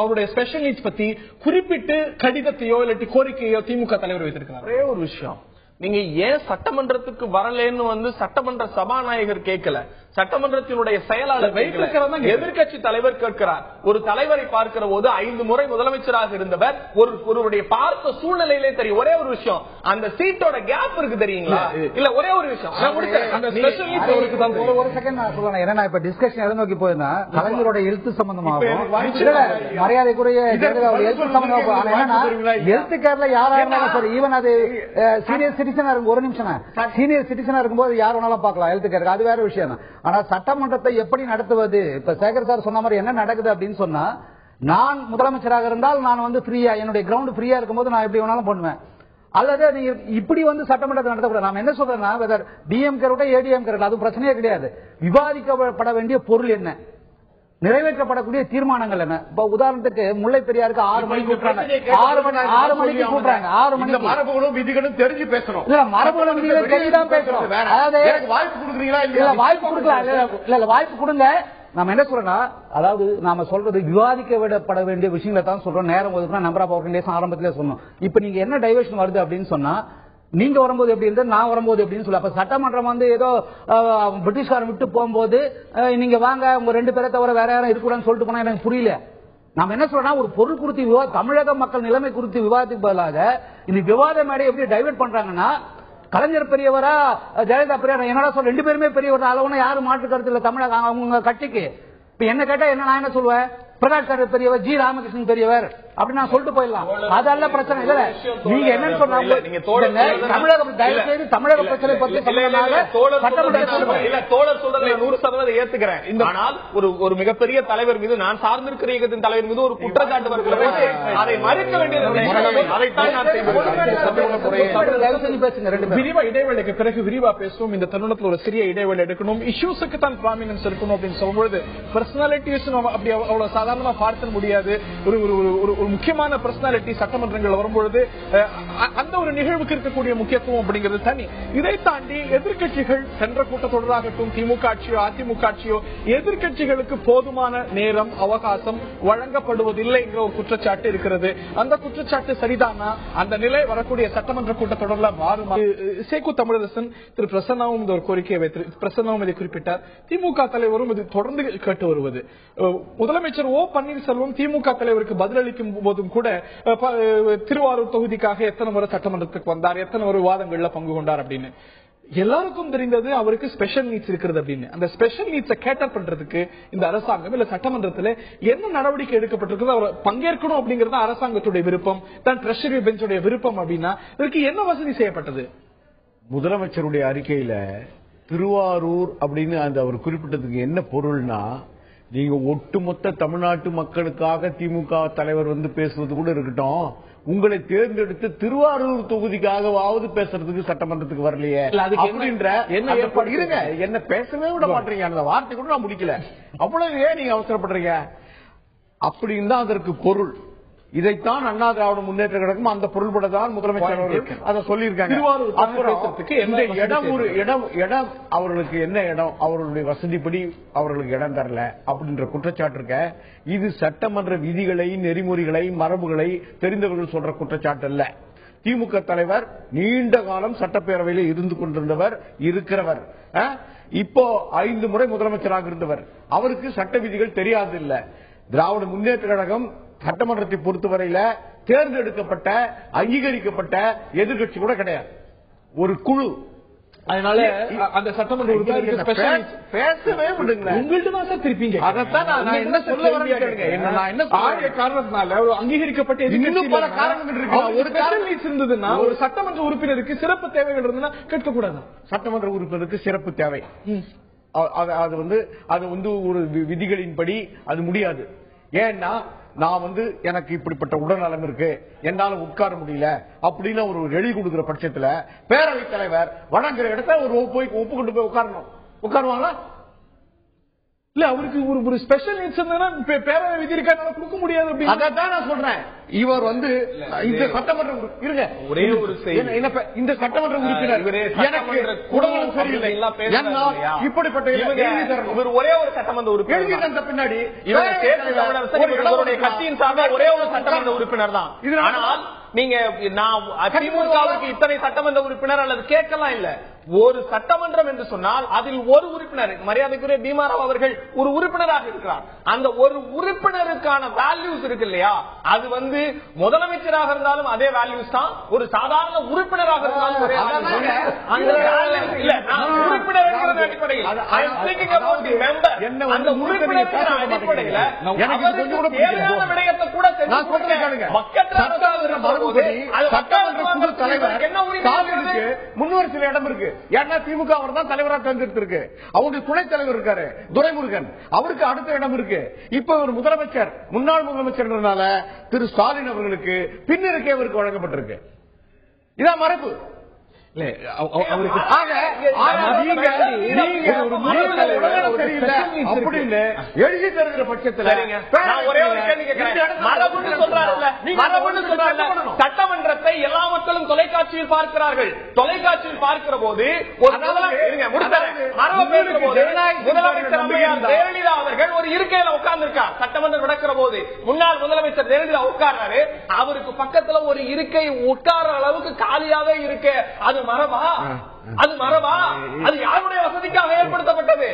அவருடைய ஸ்பெஷல் நீட்ஸ் பத்தி குறிப்பிட்டு கடிதத்தையோ இல்லாட்டி கோரிக்கையோ திமுக தலைவர் வைத்திருக்கிறார். ஒரே ஒரு விஷயம், நீங்க ஏன் சட்டமன்றத்துக்கு வரலன்னு சட்டமன்ற சபாநாயகர் கேட்கல, சட்டமன்றத்தினுடைய செயலாளர் எதிர்கட்சி தலைவர் கேட்கிறார். ஒரு தலைவரை பார்க்கிற போது 5 முறை முதலமைச்சராக இருந்தவர் ஒருவருடைய பார்த்த சூழ்நிலையிலே தெரியும். ஒரே ஒரு விஷயம், அந்த சீட்டோட கேப் இருக்கு தெரியுங்களா? இல்ல ஒரே ஒரு விஷயம், ஒரு செகண்ட் நான் சொல்றேன். ஏன்னா இப்ப டிஸ்கஷன் எதை நோக்கி போயிருந்தா கலைஞரோட எழுத்து சம்பந்தமாகும், மரியாதைக்குரிய எழுத்து சம்பந்தமாகும். எழுத்து கேர்ல யாரா இருந்தாலும் சரி, ஈவன் அது சீனியர் சிட்டிசனா இருக்கும், ஒரு நிமிஷம் சீனியர் சிட்டிசனா இருக்கும்போது யார் வேணாலும் பார்க்கலாம் எழுத்து கேருக்கு, அது வேற விஷயம். ஆனா சட்டமன்றத்தை எப்படி நடத்துவது? இப்ப சேகர் சார் சொன்ன மாதிரி என்ன நடக்குது அப்படின்னு சொன்னா, நான் முதலமைச்சராக இருந்தால் நான் வந்து ஃப்ரீயா, என்னுடைய கிரவுண்ட் ஃப்ரீயா இருக்கும்போது நான் எப்படி வேணாலும் பண்ணுவேன். அல்லது நீங்க இப்படி வந்து சட்டமன்றத்தை நடத்தக்கூடாது. நான் என்ன சொல்றேன்னா, வெதர் டிஎம்கே ஏடிஎம்கே அது பிரச்சனையே கிடையாது. விவாதிக்கப்பட வேண்டிய பொருள் என்ன, நிறைவேற்றப்படக்கூடிய தீர்மானங்கள் என்ன? இப்ப உதாரணத்துக்கு முல்லை பெரியாருக்கு 6 மணிக்கு கூட்டுறாங்க, 6 மணிக்கு கூட்டுறாங்க, 6 மணிக்கு மரபுகளும் விதிகளும் தெரிஞ்சு பேசணும். இல்ல மரபுகளும் விதிகளும் தெரிஞ்சுதான் பேசணும். அதாவது வாய்ப்பு கொடுக்குறீங்களா? இல்ல வாய்ப்பு கொடுக்கலாம், இல்ல வாய்ப்பு கொடுங்க. நாம என்ன சொல்றோம்னா, அதாவது நாம சொல்றது விவாதிக்கப்பட வேண்டிய விஷயங்களை தான் சொல்றோம். நேரம் ஒதுக்குனா நம்பர் ஆஃப் ஆர்கனைசேஷன் ஆரம்பத்திலே சொன்னோம். இப்ப நீங்க என்ன டைவர்ஷன் வருது அப்படின்னு சொன்னா, நீங்க வரும்போது எப்படி இருந்தது, நான் வரும்போது எப்படின்னு சொல்லி. அப்ப சட்டமன்றம் வந்து ஏதோ பிரிட்டிஷ்காரன் விட்டு போகும்போது நீங்க வாங்க உங்க 2 பேரை தவிர வேற யாரும் இருக்கக்கூடாதுன்னு சொல்லிட்டு போனா எனக்கு புரியல. நாம என்ன சொல்றோம், ஒரு பொருள் குறித்து தமிழக மக்கள் நிலைமை குறித்து விவாதத்துக்கு பதிலாக இந்த விவாத மேடை எப்படி டைவர்ட் பண்றாங்கன்னா, கலைஞர் பெரியவரா ஜெயலலிதா பெரியவரா, என்னடா சொல்ற 2 பேருமே பெரியவர், அளவுன்னு யாரும் மாற்று கருத்து இல்ல தமிழக அவங்க கட்சிக்கு. இப்ப என்ன கேட்டா என்ன, நான் என்ன சொல்லுவேன், பிரகாஷ் பெரியவர், ஜி ராமகிருஷ்ணன் பெரியவர் அப்படி நான் சொல்லிட்டு போயிடலாம். அதல்ல பிரச்சனை இல்ல. நீங்க என்ன சொன்னாங்க, தமிழக பிரச்சனை பத்தி தோழர் சொல்றதை 100% ஏத்துக்கிறேன். ஆனால் ஒரு மிகப்பெரிய தலைவர் மீது, நான் சார்ந்திருக்கிற இயக்கத்தின் தலைவர் மீது ஒரு குற்றச்சாட்டு வருகிறது, அதை மறுக்க வேண்டியது. அதைத்தான் நான் விரிவா இடைவேளைக்கு பிறகு விரிவா பேசுவோம். இந்த தருணத்தில் ஒரு சிறிய இடைவேளை எடுக்கணும். இஷ்யூஸுக்கு தான் ப்ராமினன்ஸ் இருக்கணும் அப்படின்னு சொல்லும்போது பர்சனாலிட்டிஸ் அப்படி அவ்வளவு சாதாரணமா பார்க்க முடியாது. ஒரு முக்கியமான பர்சனாலிட்டி சட்டமன்றங்கள் வரும்பொழுது அந்த ஒரு நிகழ்வுக்கு இருக்கக்கூடிய முக்கியத்துவம் அப்படிங்கிறது தனி. இதை தாண்டி எதிர்கட்சிகள் சென்ற கூட்டத்தொடராகட்டும், திமுக ஆட்சியோ அதிமுக ஆட்சியோ எதிர்கட்சிகளுக்கு போதுமான நேரம் அவகாசம் வழங்கப்படுவதில்லை என்ற ஒரு குற்றச்சாட்டு இருக்கிறது. அந்த குற்றச்சாட்டு சரிதானா? அந்த நிலை வரக்கூடிய சட்டமன்ற கூட்டத்தொடரில் மாறுமா? சேகு தமிழரசன் திரு பிரசன்னாவும் இந்த ஒரு கோரிக்கையை வைத்து பிரசன்னாவும் இதை குறிப்பிட்டார். திமுக தலைவரும் இது தொடர்ந்து கேட்டு வருவது. முதலமைச்சர் ஓ பன்னீர்செல்வம் திமுக தலைவருக்கு பதிலளிக்கும் போதும் கூட திருவாரூர் தொகுதிக்காக எத்தனை முறை சட்டமன்றத்துக்கு வந்தார், எத்தனை ஒரு விவாதங்கள்ல பங்கு கொண்டார் அப்படின்னு எல்லாருக்கும் தெரிந்தது. அவருக்கு ஸ்பெஷல் நீட்ஸ் இருக்கிறது அப்படின்னு. அந்த ஸ்பெஷல் நீட்ஸை கேட்டர் பண்றதுக்கு இந்த அரசாங்கம் இல்ல சட்டமன்றத்தில் என்ன நடவடிக்கை எடுக்கப்பட்டிருக்கிறது, அவர் பங்கேற்கணும் அப்படிங்கறது அரசாங்கத்துடைய விருப்பம் தான், ட்ரெஷரி பெஞ்சுடைய விருப்பம் அப்படின்னா இதற்கு என்ன வசதி செய்யப்பட்டது? முதலமைச்சருடைய அறிக்கையில திருவாரூர் அப்படின்னு அந்த அவர் குறிப்பிட்டதுக்கு என்ன பொருள்னா, நீங்க ஒட்டுமொத்த தமிழ்நாட்டு மக்களுக்காக திமுக தலைவர் வந்து பேசுவது கூட இருக்கட்டும், உங்களை தேர்ந்தெடுத்து திருவாரூர் தொகுதிக்காகவாவது பேசுறதுக்கு சட்டமன்றத்துக்கு வரலையே அப்படின்ற என்ன பேசவே விட மாட்டீங்க. அந்த வார்த்தை கூட நான் முடிக்கல, அவ்வளவு ஏன் நீங்க அவசரப்படுறீங்க அப்படின்னு தான் அதற்கு பொருள். இதைத்தான் அண்ணா திராவிட முன்னேற்ற கழகம் அந்த பொருள்பட தான் முதலமைச்சர் அவர்கள் அதை சொல்லியிருக்காங்க. இடம் அவர்களுக்கு என்ன இடம், அவர்களுடைய வசதிப்படி அவர்களுக்கு இடம் தரல அப்படின்ற குற்றச்சாட்டு இருக்க. இது சட்டமன்ற விதிகளை, நெறிமுறைகளை, மரபுகளை தெரிந்தவர்கள் சொல்ற குற்றச்சாட்டு அல்ல. திமுக தலைவர் நீண்ட காலம் சட்டப்பேரவையில் இருந்து கொண்டிருந்தவர், இருக்கிறவர். இப்போ 5 முறை முதலமைச்சராக இருந்தவர். அவருக்கு சட்ட விதிகள் தெரியாது இல்ல. திராவிட முன்னேற்ற கழகம் சட்டமன்றத்தை பொறுத்தவரையில தேர்ந்தெடுக்கப்பட்ட அங்கீகரிக்கப்பட்ட எதிர்கட்சி கூட கிடையாது, ஒரு குழு. அதனால அந்த சட்டமன்ற உறுப்பினருக்கு பேசவே விடுங்க, உங்கள்கிட்ட தான் சார் திருப்பீங்க. அதைத்தான் நான் என்ன சொல்ல வரேன், நான் என்ன காரணத்தினால அங்கீகரிக்கப்பட்ட இன்னும் பல காரணங்கள் இருக்கு. ஒரு காரணம் இருந்ததுன்னா ஒரு சட்டமன்ற உறுப்பினருக்கு சிறப்பு தேவைகள் இருந்ததுன்னா கேட்கக்கூடாது. சட்டமன்ற உறுப்பினருக்கு சிறப்பு தேவை அது வந்து ஒரு விதிகளின்படி அது முடியாது. ஏன்னா நான் வந்து எனக்கு இப்படிப்பட்ட உடல்நலம் இருக்கு, என்னால உட்கார முடியல அப்படின்னு ஒரு எழுதி கொடுக்கிற பட்சத்துல பேரவைத் தலைவர் வழங்குற இடத்த ஒரு ஒப்புக்கொண்டு போய் உட்காருவாங்களா? இல்ல அவருக்கு ஒரு ஸ்பெஷல் நீட்ஸ் பேரவை விதி இருக்காரு கொடுக்க முடியாது. அதான் நான் சொல்றேன். இவர் வந்து இந்த சட்டமன்ற இருங்க ஒரே ஒரு இந்த சட்டமன்ற உறுப்பினர் எனக்கு உடல்நலம் சரியில்லை, இப்படிப்பட்ட இவர் ஒரே ஒரு சட்டமன்ற உறுப்பினர் எழுதி தந்த பின்னாடி கட்சியின் சார்பாக ஒரே ஒரு சட்டமன்ற உறுப்பினர் தான். ஆனால் நீங்க நான் திமுகவுக்கு இத்தனை சட்டமன்ற உறுப்பினர் அல்லது கேட்கலாம் இல்ல. ஒரு சட்டமன்றம் என்று சொன்னால் அதில் ஒரு உறுப்பினர், மரியாதைக்குரிய பீமாராவ் அவர்கள் ஒரு உறுப்பினராக இருக்கிறார். அந்த ஒரு உறுப்பினருக்கான வேல்யூஸ் இருக்கு இல்லையா, அது முதலமைச்சராக இருந்தாலும் அதே வேல்யூஸ் தான், ஒரு சாதாரண உறுப்பினராக இருந்தாலும் ஒரே உறுப்பினர் என்கிற அடிப்படையில் அந்த உறுப்பினர் அடிப்படையில் தேவையான விடயத்தை கூட முன்னோர் சில இடம் இருக்கு. ஏன்னா திமுக அவர் தான் தலைவராக தேர்ந்தெடுத்திருக்கு. அவருடைய துணைத் தலைவர் இருக்காரு துரைமுருகன், அவருக்கு அடுத்த இடம் இருக்கு. இப்ப ஒரு முதலமைச்சர், முன்னாள் முதலமைச்சர் திரு ஸ்டாலின் அவர்களுக்கு பின்னிருக்கே அவருக்கு வழங்கப்பட்டிருக்கு. இதான் மரபு. எழுதி தருகிற பட்சத்தில் சட்டமன்றத்தை எல்லா மக்களும் தொலைக்காட்சியில் பார்க்கிறார்கள். தொலைக்காட்சியில் பார்க்கிற போது முதலமைச்சர் ஜெயலலிதா அவர்கள் ஒரு இருக்கையில உட்கார்ந்திருக்கார். சட்டமன்றம் நடக்கிற போது முன்னாள் முதலமைச்சர் ஜெயலலிதா உட்கார்றாரு. அவருக்கு பக்கத்துல ஒரு இருக்கை உட்கார அளவுக்கு காலியாவே இருக்கு. அது மரபா? அது மரபா? அது யாருடைய வசதிக்காக ஏற்படுத்தப்பட்டது?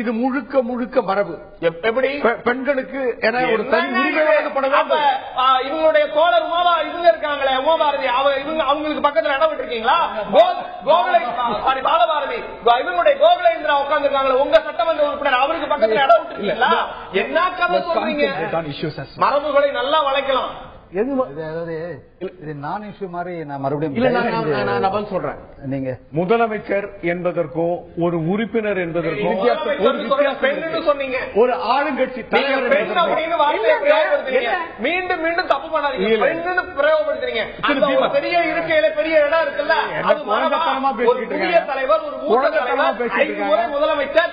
இது முழுக்க முழுக்க மரபு. எப்படி பெண்களுக்கு என ஒரு தனி உரிமை வழங்கப்பட இவங்களுடைய தோழர் இவங்க இருக்காங்களே உமாபாரதி, அவங்களுக்கு பக்கத்துல இடம் விட்டுருக்கீங்களா? பாலபாரதி இவங்களுடைய கோகுலேந்திரா உட்கார்ந்து இருக்காங்களே உங்க சட்டமன்ற உறுப்பினர், அவருக்கு பக்கத்துல இடம் விட்டுருக்கீங்களா? என்ன கதை சொல்றீங்க? மரபுகளை நல்லா வளைக்கலாம். முதலமைச்சர் என்பதற்கும் ஒரு உறுப்பினர் என்பதற்கும் ஒரு ஆளுங்கட்சி மீண்டும் மீண்டும் தப்பு பண்ணாதீங்க. பிரயோகப்படுத்துறீங்க. பெரிய இருக்கையில பெரிய இடம் இருக்குல்ல, தலைவர் ஒரு முதலமைச்சர்,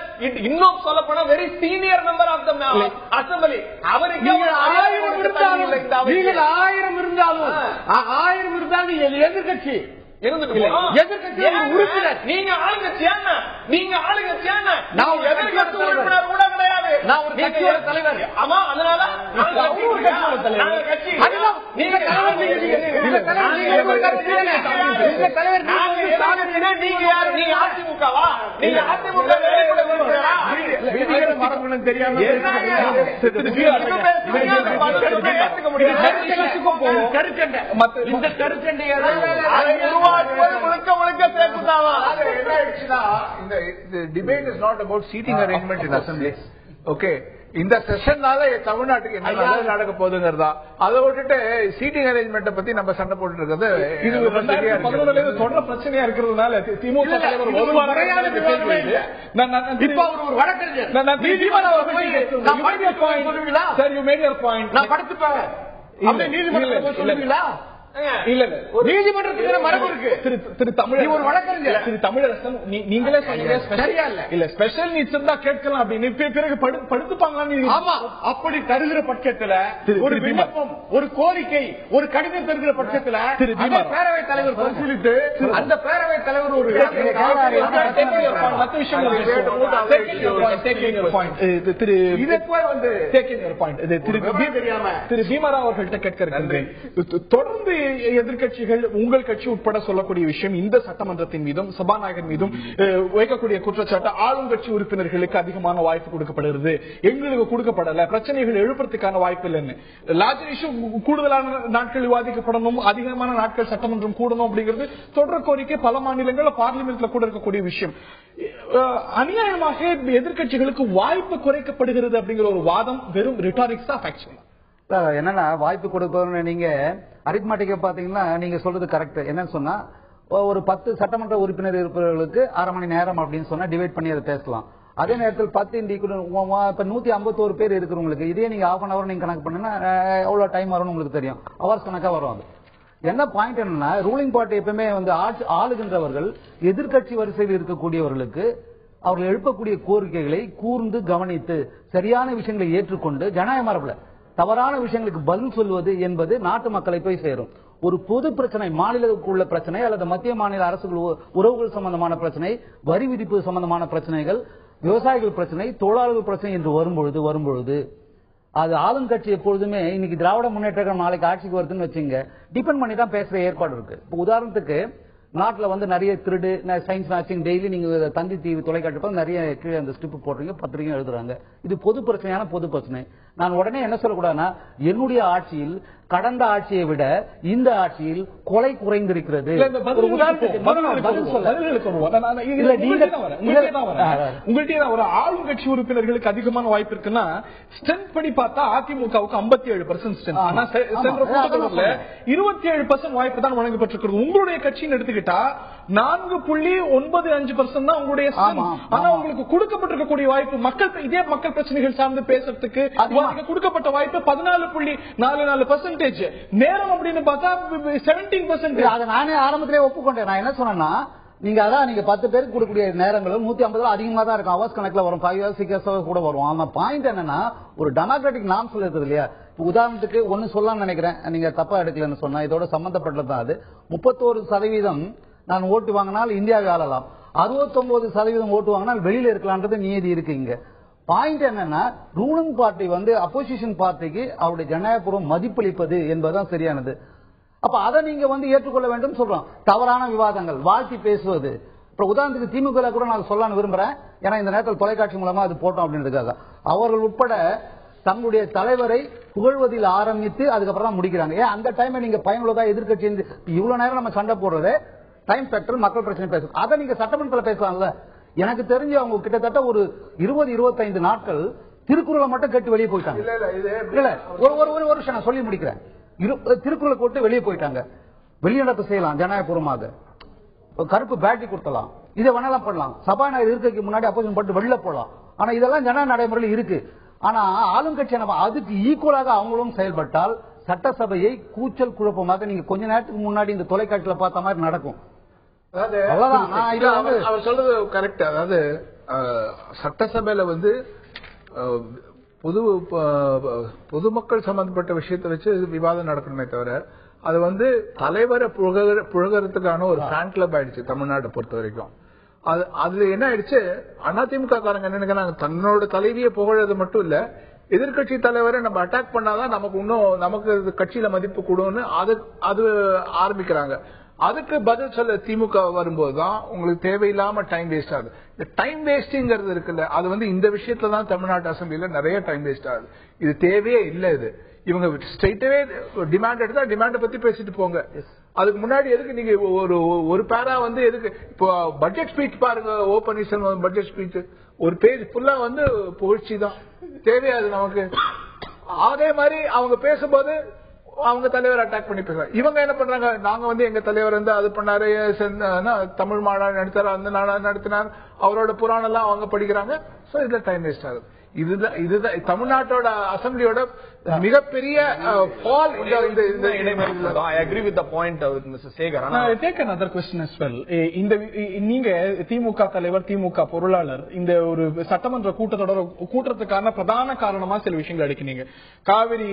இன்னும் சொல்ல போனா very senior member of the assembly, அவருக்கு 1000 இருந்தாலும் எதிர்கட்சி உறுப்பினர். நீங்க ஆளுங்கட்சியா? நீங்க ஆளுங்கட்சியா? நான் எதிர்கட்சி உறுப்பினர் கூட கிடையாது. நான் ஒரு கட்சியோட தலைவர். ஆமா, அதனால நீங்க யாரு? நீங்க அதிமுகவா? நீங்க அதிமுக தெரியாம இந்த கருக்கண்டையை The debate is not about seating arrangement in assembly. Okay. இந்த செஷன்னால தமிழ்நாட்டுக்கு என்ன நடக்க போகுதுங்கிறதா, அதை விட்டுட்டு சீட்டிங் அரேஞ்ச்மெண்ட் பத்தி நம்ம சண்டை போட்டு இருக்கிறது இது 2011 தொடர் பிரச்சனையா இருக்கிறதுனால திமுக தலைவர் ஒரு நீதிமன்றத்துக்கு மரபு இருக்கு. திரு தமிழரசன் நீங்களே சரியா இல்ல ஸ்பெஷல் நீட்ஸ் இருந்தா கேட்கலாம் அப்படின்னு பிறகு படுத்துப்பாங்களான்னு. ஆமா, அப்படி தருகிற பட்சத்துல ஒரு விண்ணப்பம், ஒரு கோரிக்கை, ஒரு கடிதம் தருகிற பட்சத்துல பேரவைத் தலைவர் பரிசீலித்து அந்த பேரவைத் தலைவர் ஒரு திரு பீமாராவ் அவர்கள்ட்ட கேட்க இருக்கின்றேன். தொடர்ந்து எதிர்கட்சிகள் உங்கள் கட்சி உட்பட சொல்லக்கூடிய விஷயம், இந்த சட்டமன்றத்தின் மீதும் சபாநாயகர் மீதும் வைக்கக்கூடிய குற்றச்சாட்டு, ஆளுங்கட்சி உறுப்பினர்களுக்கு அதிகமான வாய்ப்பு கொடுக்கப்படுகிறது, எங்களுக்கு கொடுக்கப்படல, பிரச்சனைகள் எழுப்புறதுக்கான வாய்ப்பு இல்லைன்னு. லார்ஜர் இஷ்யூ கூடுதலான நாட்கள் விவாதிக்கப்படணும், அதிகமான நாட்கள் சட்டமன்றம் கூடணும் அப்படிங்கிறது தொடர் கோரிக்கை பல மாநிலங்கள் பார்லிமெண்ட்ல கூட இருக்கக்கூடிய விஷயம். அநியாயமாக எதிர்கட்சிகளுக்கு வாய்ப்பு குறைக்கப்படுகிறது அப்படிங்கிற ஒரு வாதம் வெறும் ரிட்டாரிக்ஸா ஃபேக்சுவலா என்னன்னா, வாய்ப்பு கொடுப்பவங்க நீங்க அரித்மெட்டிக்க பாத்தீங்கன்னா நீங்க சொல்றது கரெக்ட். என்னன்னு சொன்னா, ஒரு 10 சட்டமன்ற உறுப்பினர் இருப்பவர்களுக்கு 1/2 மணி நேரம் அப்படின்னு சொன்னா டிவைட் பண்ணி அதை பேசலாம். அதே நேரத்தில் 10 இப்ப 151 பேர் இருக்கிறவங்களுக்கு இதே நீங்க 1/2 hour நீங்க கணக்கு பண்ணா எவ்வளவு டைம் வரும்னு உங்களுக்கு தெரியும். ஹவர்ஸ் கணக்கா வரும். அது என்ன பாயிண்ட் என்னன்னா, ரூலிங் பார்ட்டி எப்பவுமே ஆளுகின்றவர்கள் எதிர்கட்சி வரிசையில் இருக்கக்கூடியவர்களுக்கு அவர்கள் எழுப்பக்கூடிய கோரிக்கைகளை கூர்ந்து கவனித்து சரியான விஷயங்களை ஏற்றுக்கொண்டு ஜனநாயக மரபுல தவறான விஷயங்களுக்கு பதில் சொல்வது என்பது நாட்டு மக்களை போய் சேரும். ஒரு பொது பிரச்சனை, மாநிலத்துக்குள்ள பிரச்சனை அல்லது மத்திய மாநில அரசுகள் உறவுகள் சம்பந்தமான பிரச்சனை, வரி விதிப்பு சம்பந்தமான பிரச்சனைகள், விவசாயிகள் பிரச்சனை, தொழிலாளர்கள் பிரச்சனை என்று வரும்பொழுது அது ஆளுங்கட்சி எப்பொழுதுமே இன்னைக்கு திராவிட முன்னேற்ற கழகம் நாளைக்கு ஆட்சிக்கு வருதுன்னு வச்சுங்க, டிபெண்ட் பண்ணி தான் பேசுற ஏற்பாடு இருக்கு. இப்போ உதாரணத்துக்கு நாட்டுல வந்து நிறைய திருடு, சயின்ஸ் மேட்சிங், டெய்லி நீங்க தந்தி டிவி தொலைக்காட்சி நிறைய கீழே அந்த ஸ்டிப் போடுறீங்க, பத்திரிகை எழுதுறாங்க. இது பொது பிரச்சனையான பொது பிரச்சனை. நான் உடனே என்ன சொல்லக்கூடாதுன்னா, என்னுடைய ஆட்சியில் கடந்த ஆட்சியை விட இந்த ஆட்சியில் கொலை குறைந்திருக்கிறது. ஒரு ஆளுங்கட்சி உறுப்பினர்களுக்கு அதிகமான வாய்ப்பு இருக்குன்னா ஸ்ட்ரென்த் படி பார்த்தா அதிமுகவுக்கு 57% ஸ்ட்ரென்த். ஆனா சென்ற கூட்டத்தொடர்ல 27% வாய்ப்பு தான் வழங்கப்பட்டிருக்கிறது. உங்களுடைய கட்சின்னு எடுத்துக்கிட்டா 4.95% தான் உங்களுடைய. ஆனா உங்களுக்கு கொடுக்கப்பட்டிருக்கக்கூடிய வாய்ப்பு மக்கள் இதே மக்கள் பிரச்சனைகள் சார்ந்து பேசுறதுக்கு கொடுக்கப்பட்ட வாய்ப்பு 14.44%. நேரம் அப்படின்னு பார்த்தா 17%. அதை நானே ஆரம்பத்திலே ஒப்புக்கொண்டேன். நான் என்ன சொன்னேன்னா, நீங்க அதான் நீங்க 10 பேருக்கு கொடுக்கக்கூடிய நேரங்களும் 150 அதிகமா தான் இருக்கும். அவர்ஸ் கணக்குல வரும், 5 hours 6 hours கூட வரும். ஆனா பாயிண்ட் என்னன்னா, ஒரு டெமோக்ராட்டிக் நார்ம்ஸ் இருக்குது இல்லையா. உதாரணத்துக்கு ஒன்னு சொல்லலாம்னு நினைக்கிறேன், நீங்க தப்பா எடுக்கலன்னு சொன்னா இதோட சம்பந்தப்பட்டதுதான். அது 31% நான் ஓட்டு வாங்கினால் இந்தியாவை ஆளலாம், 69% ஓட்டு வாங்கினால் வெளியில இருக்கலான்றது நியதி இருக்கு. இங்க பாயிண்ட் என்னன்னா, ரூலிங் பார்ட்டி வந்து அப்போசிஷன் பார்ட்டிக்கு அவருடைய ஜனநாயகபூர்வம் மதிப்பளிப்பது என்பதுதான் சரியானது. அப்ப அதை நீங்க வந்து ஏற்றுக்கொள்ள வேண்டும் சொல்றோம். தவறான விவாதங்கள், வாழ்த்தி பேசுவது. இப்ப உதாரணத்துக்கு திமுக கூட நான் சொல்லலாம்னு விரும்புறேன், ஏன்னா இந்த நேரத்தில் தொலைக்காட்சி மூலமா அது போட்டோம் அப்படின்றதுக்காக. அவர்கள் உட்பட தங்களுடைய தலைவரை புகழ்வதில் ஆரம்பித்து அதுக்கப்புறம் தான் முடிக்கிறாங்க. ஏன் அந்த டைம் நீங்க பயனுள்ளதா எதிர்கட்சி இவ்வளவு நேரம் நம்ம சண்டை போடுறது டைம் ஃபேக்டர், மக்கள் பிரச்சனை பேசுறது, அதை நீங்க சட்டமன்றத்தில் பேசலாம்ல. எனக்கு தெரிஞ்சு அவங்க கிட்டத்தட்ட ஒரு 20-25 நாட்கள் திருக்குறளை மட்டும் கேட்டு வெளியே போயிட்டாங்க. ஒரு வருஷம் நான் சொல்லி முடிக்கிறேன். திருக்குறளை போட்டு வெளியே போயிட்டாங்க. வெளிநடப்பு செய்யலாம் ஜனநாயகபூர்வமாக, கருப்பு பேட்டி கொடுத்தலாம், இதை வேணாலும் பண்ணலாம். சபாநாயகர் இருக்கைக்கு முன்னாடி அப்போசிஷன் போட்டு வெளில போடலாம். ஆனா இதெல்லாம் ஜனநாயக நடைமுறையில் இருக்கு. ஆனா ஆளுங்கட்சி அதுக்கு ஈக்குவலாக அவங்களும் செயல்பட்டால் சட்டசபையை கூச்சல் குழப்பமாக நீங்க கொஞ்ச நேரத்துக்கு முன்னாடி இந்த தொலைக்காட்சியில பார்த்த மாதிரி நடக்கும். அவர் சொல்றது கரெக்ட். அதாவது சட்டசபையில வந்து பொதுமக்கள் சம்பந்தப்பட்ட விஷயத்தை வச்சு விவாதம் நடக்கணுமே தவிர, அது வந்து தலைவரை புகழறதுக்கான ஒரு ஃபேன் கிளப் ஆயிடுச்சு தமிழ்நாட்டை பொறுத்த வரைக்கும். அது என்ன ஆயிடுச்சு, அதிமுக காரங்க என்ன நினைக்கிறாங்க, தன்னோட தலைவியை புகழது மட்டும் இல்ல, எதிர்கட்சி தலைவரை நம்ம அட்டாக் பண்ணாதான் நமக்கு கட்சியில மதிப்பு கூடும்னு அது ஆரம்பிக்கிறாங்க. அதுக்கு பதில் சொல்ல திமுக வரும்போதுதான் உங்களுக்கு தேவையில்லாம டைம் வேஸ்ட் ஆகுது. இந்த டைம் வேஸ்டிங்கிறது இருக்குல்ல, அது வந்து இந்த விஷயத்துல தான் தமிழ்நாட்டு அசம்பிளில நிறைய டைம் வேஸ்ட் ஆகுது. இது தேவையே இல்லை. இது இவங்க ஸ்ட்ரைட்டாவே டிமாண்ட் எடுத்தா டிமாண்ட பத்தி பேசிட்டு போங்க. அதுக்கு முன்னாடி எதுக்கு நீங்க ஒரு பேரா வந்து எதுக்கு இப்போ பட்ஜெட் ஸ்பீச் பாருங்க, ஓ பன்னீர்செல்வம் பட்ஜெட் ஸ்பீச் ஒரு பேஜ் ஃபுல்லா வந்து புகழ்ச்சி தான் தேவையாது நமக்கு. அதே மாதிரி அவங்க பேசும்போது அவங்க தலைவர் அட்டாக் பண்ணி பேசுறாங்க. இவங்க என்ன பண்றாங்க, நாங்க வந்து எங்க தலைவர் வந்து அது பண்ணாரு, தமிழ் மாநாடு நடத்தாரு, அந்த நாடு நடத்தினார், அவரோட புராணம் எல்லாம் அவங்க படிக்கிறாங்க. சோ இதுல டைம் வேஸ்ட் ஆகுது. இதுதான் தமிழ்நாட்டோட அசம்பிளியோட மிகப்பெரிய fall. I agree with the point of Mr. Segar. I take another question as well. நீங்க திமுக தலைவர், திமுக பொருளாளர் இந்த ஒரு சட்டமன்ற கூட்டத்துக்கான பிரதான காரணமா சில விஷயங்கள் அடிக்கிறீங்க. காவிரி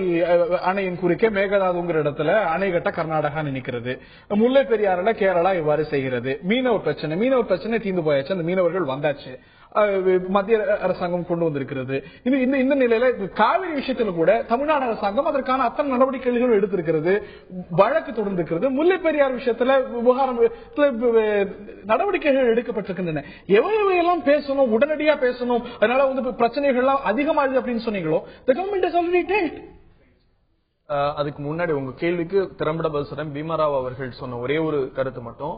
அணையின் குறுக்கே மேகதாதுங்கிற இடத்துல அணை கட்ட கர்நாடகா நினைக்கிறது, முல்லை பெரியாறுல கேரளா இவ்வாறு செய்கிறது, மீனவர் பிரச்சனை தீர்ந்து போயாச்சு, அந்த மீனவர்கள் வந்தாச்சு, மத்திய அரசாங்கம் கொண்டு வந்திருக்கிறது. இந்த நிலையில காவிரி விஷயத்துல கூட தமிழ்நாடு அரசாங்கம் அதற்கான அத்தனை நடவடிக்கைகளும் எடுத்திருக்கிறது, வழக்கு தொடர்ந்திருக்கிறது. முல்லை பெரியார் விஷயத்துல விவகாரம் நடவடிக்கைகள் எடுக்கப்பட்டிருக்கின்றன. எவையெல்லாம் பேசணும், உடனடியா பேசணும், அதனால வந்து பிரச்சனைகள்லாம் அதிகமாகுது அப்படின்னு சொன்னீங்களோ, the government has already did. அதுக்கு முன்னாடி உங்க கேள்விக்கு திறம்பட பதில் சொல்றேன். பீமாராவ் அவர்கள் சொன்ன ஒரே ஒரு கருத்து மட்டும்,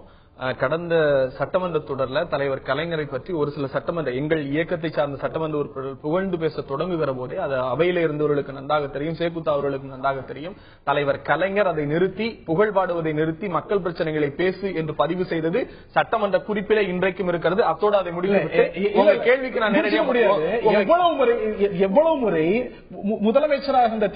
கடந்த சட்டமன்ற தொடர்ல தலைவர் கலைஞரை பற்றி ஒரு சில சட்டமன்ற எங்கள் இயக்கத்தை சார்ந்த சட்டமன்ற உறுப்பினர்கள் புகழ்ந்து பேச தொடங்குகிற போதே அது அவையில இருந்தவர்களுக்கு நன்றாக தெரியும், சேகுத்தா அவர்களுக்கு நன்றாக தெரியும். தலைவர் கலைஞர் அதை நிறுத்தி, புகழ் பாடுவதை நிறுத்தி மக்கள் பிரச்சனைகளை பேசு என்று பதிவு செய்தது சட்டமன்ற குறிப்பிலே இன்றைக்கும் இருக்கிறது. அத்தோடு அதை முடிவு கேள்விக்கு நான் நேரடியாக முடியாது. எவ்வளவு முறை முதலமைச்சராக இருந்த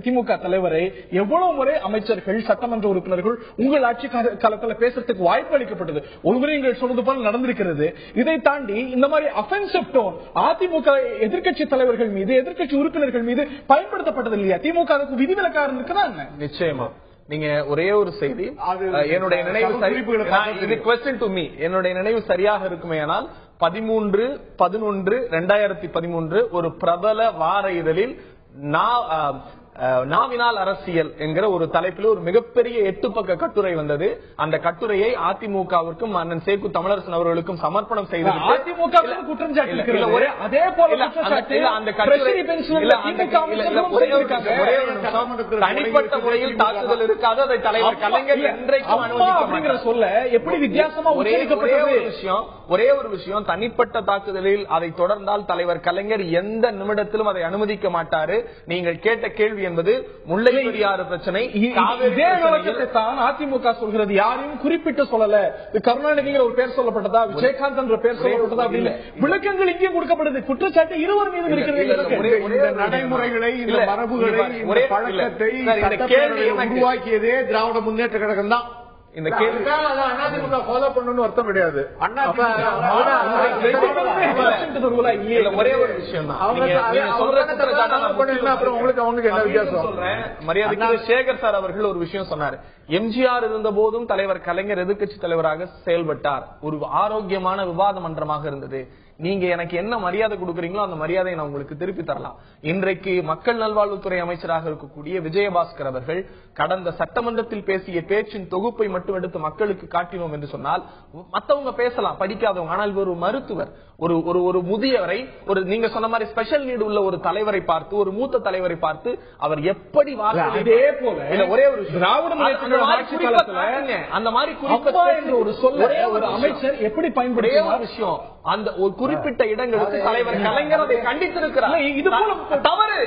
திமுக தலைவரை எவ்வளவு முறை அமைச்சர்கள், சட்டமன்ற உறுப்பினர்கள் உங்கள் ஆட்சி காலத்தில் பேசுறதுக்கு வாய்ப்பு அளிக்கப்பட்டது. ஒருவரை நீங்கள் சொல்றது போல நடந்திருக்கிறது. இதை தாண்டி இந்த மாதிரி அஃபென்சிவ் டோன் அதிமுக எதிர்க்கட்சி தலைவர்கள் மீது, எதிர்க்கட்சி உறுப்பினர்கள் மீது பயன்படுத்தப்பட்டது இல்லையா? திமுக அதுக்கு விதிவிலக்காக இருக்குதா? நிச்சயமா. நீங்க ஒரே ஒரு செய்தி, என்னுடைய நினைவு சரியாக இருக்குமே ஆனால் 13/11/2013 ஒரு பிரபல வார இதழில் நாவினால் அரசியல் என்கிற ஒரு தலைப்பில் ஒரு மிகப்பெரிய 8 பக்க கட்டுரை வந்தது. அந்த கட்டுரையை அதிமுகவிற்கும் அண்ணன் சேக்கு தமிழரசன் அவர்களுக்கும் சமர்ப்பணம் செய்து அதிமுக குற்றம் சாட்டியிருக்கிறது. அதே போல அந்த தனிப்பட்ட முறையில் தாக்குதல் இருக்காது. அதை தலைவர் கலைஞர் என்றைக்கும் அனுமதிக்க சொல்ல எப்படி வித்தியாசமா ஒரே ஒரு விஷயம் தனிப்பட்ட தாக்குதலில் அதை தொடர்ந்தால் தலைவர் கலைஞர் எந்த நிமிடத்திலும் அதை அனுமதிக்க மாட்டாரு. நீங்கள் கேட்ட கேள்வி என்பது முல்லை பெரியாறு பிரச்சனை. அதிமுக சொல்கிறது யாரையும் குறிப்பிட்டு சொல்லல. கருணாநிதிங்கிற ஒரு பேர் சொல்லப்பட்டதா, விஜயகாந்த் என்ற பேர் சொல்லப்பட்டதா அப்படின்னு விளக்கங்கள் இங்கே கொடுக்கப்படுது. குற்றச்சாட்டு இருவர் மீது இருக்கிறது. நடைமுறைகளை, மரபுகளை, பழக்கத்தை உருவாக்கியதே திராவிட முன்னேற்ற கழகம் தான். இந்த கேள்வி அதிமுக ஃபாலோ பண்ணணும்னு அர்த்தம் கிடையாது. ஒரே ஒரு விஷயம் தான், உங்களுக்கு என்ன வித்தியாசம்? மரியாதைக்கு சேகர் சார் அவர்கள் ஒரு விஷயம் சொன்னார். எம்ஜிஆர் இருந்த போதும் தலைவர் கலைஞர் எதிர்க்கட்சி தலைவராக செயல்பட்டார். ஒரு ஆரோக்கியமான விவாத மன்றமாக இருந்தது. நீங்க எனக்கு என்ன மரியாதை கொடுக்குறீங்களோ அந்த மரியாதையை நான் உங்களுக்கு திருப்பி தரலாம். இன்றைக்கு மக்கள் நல்வாழ்வுத்துறை அமைச்சராக இருக்கக்கூடிய விஜயபாஸ்கர் அவர்கள் கடந்த சட்டமன்றத்தில் பேசிய பேச்சின் தொகுப்பை மட்டும் எடுத்து மக்களுக்கு காட்டினோம் என்று சொன்னால் மத்தவங்க பேசலாம், படிக்காதவங்க. ஆனால் ஒரு மருத்துவர், ஒரு முதியவரை, ஒரு நீங்க சொன்ன மாதிரி ஸ்பெஷல் நீடு உள்ள ஒரு தலைவரை பார்த்து, ஒரு மூத்த தலைவரை பார்த்து அவர் எப்படி இதே போல ஒரே ஒரு திராவிட அந்த மாதிரி ஒரு சொல்ல ஒரு அமைச்சர் எப்படி பயன்படுத்திய விஷயம் அந்த ஒரு குறிப்பிட்ட இடங்களுக்கு தலைவர் கலைஞர் அதை கண்டித்திருக்கிறார். இது தவறு.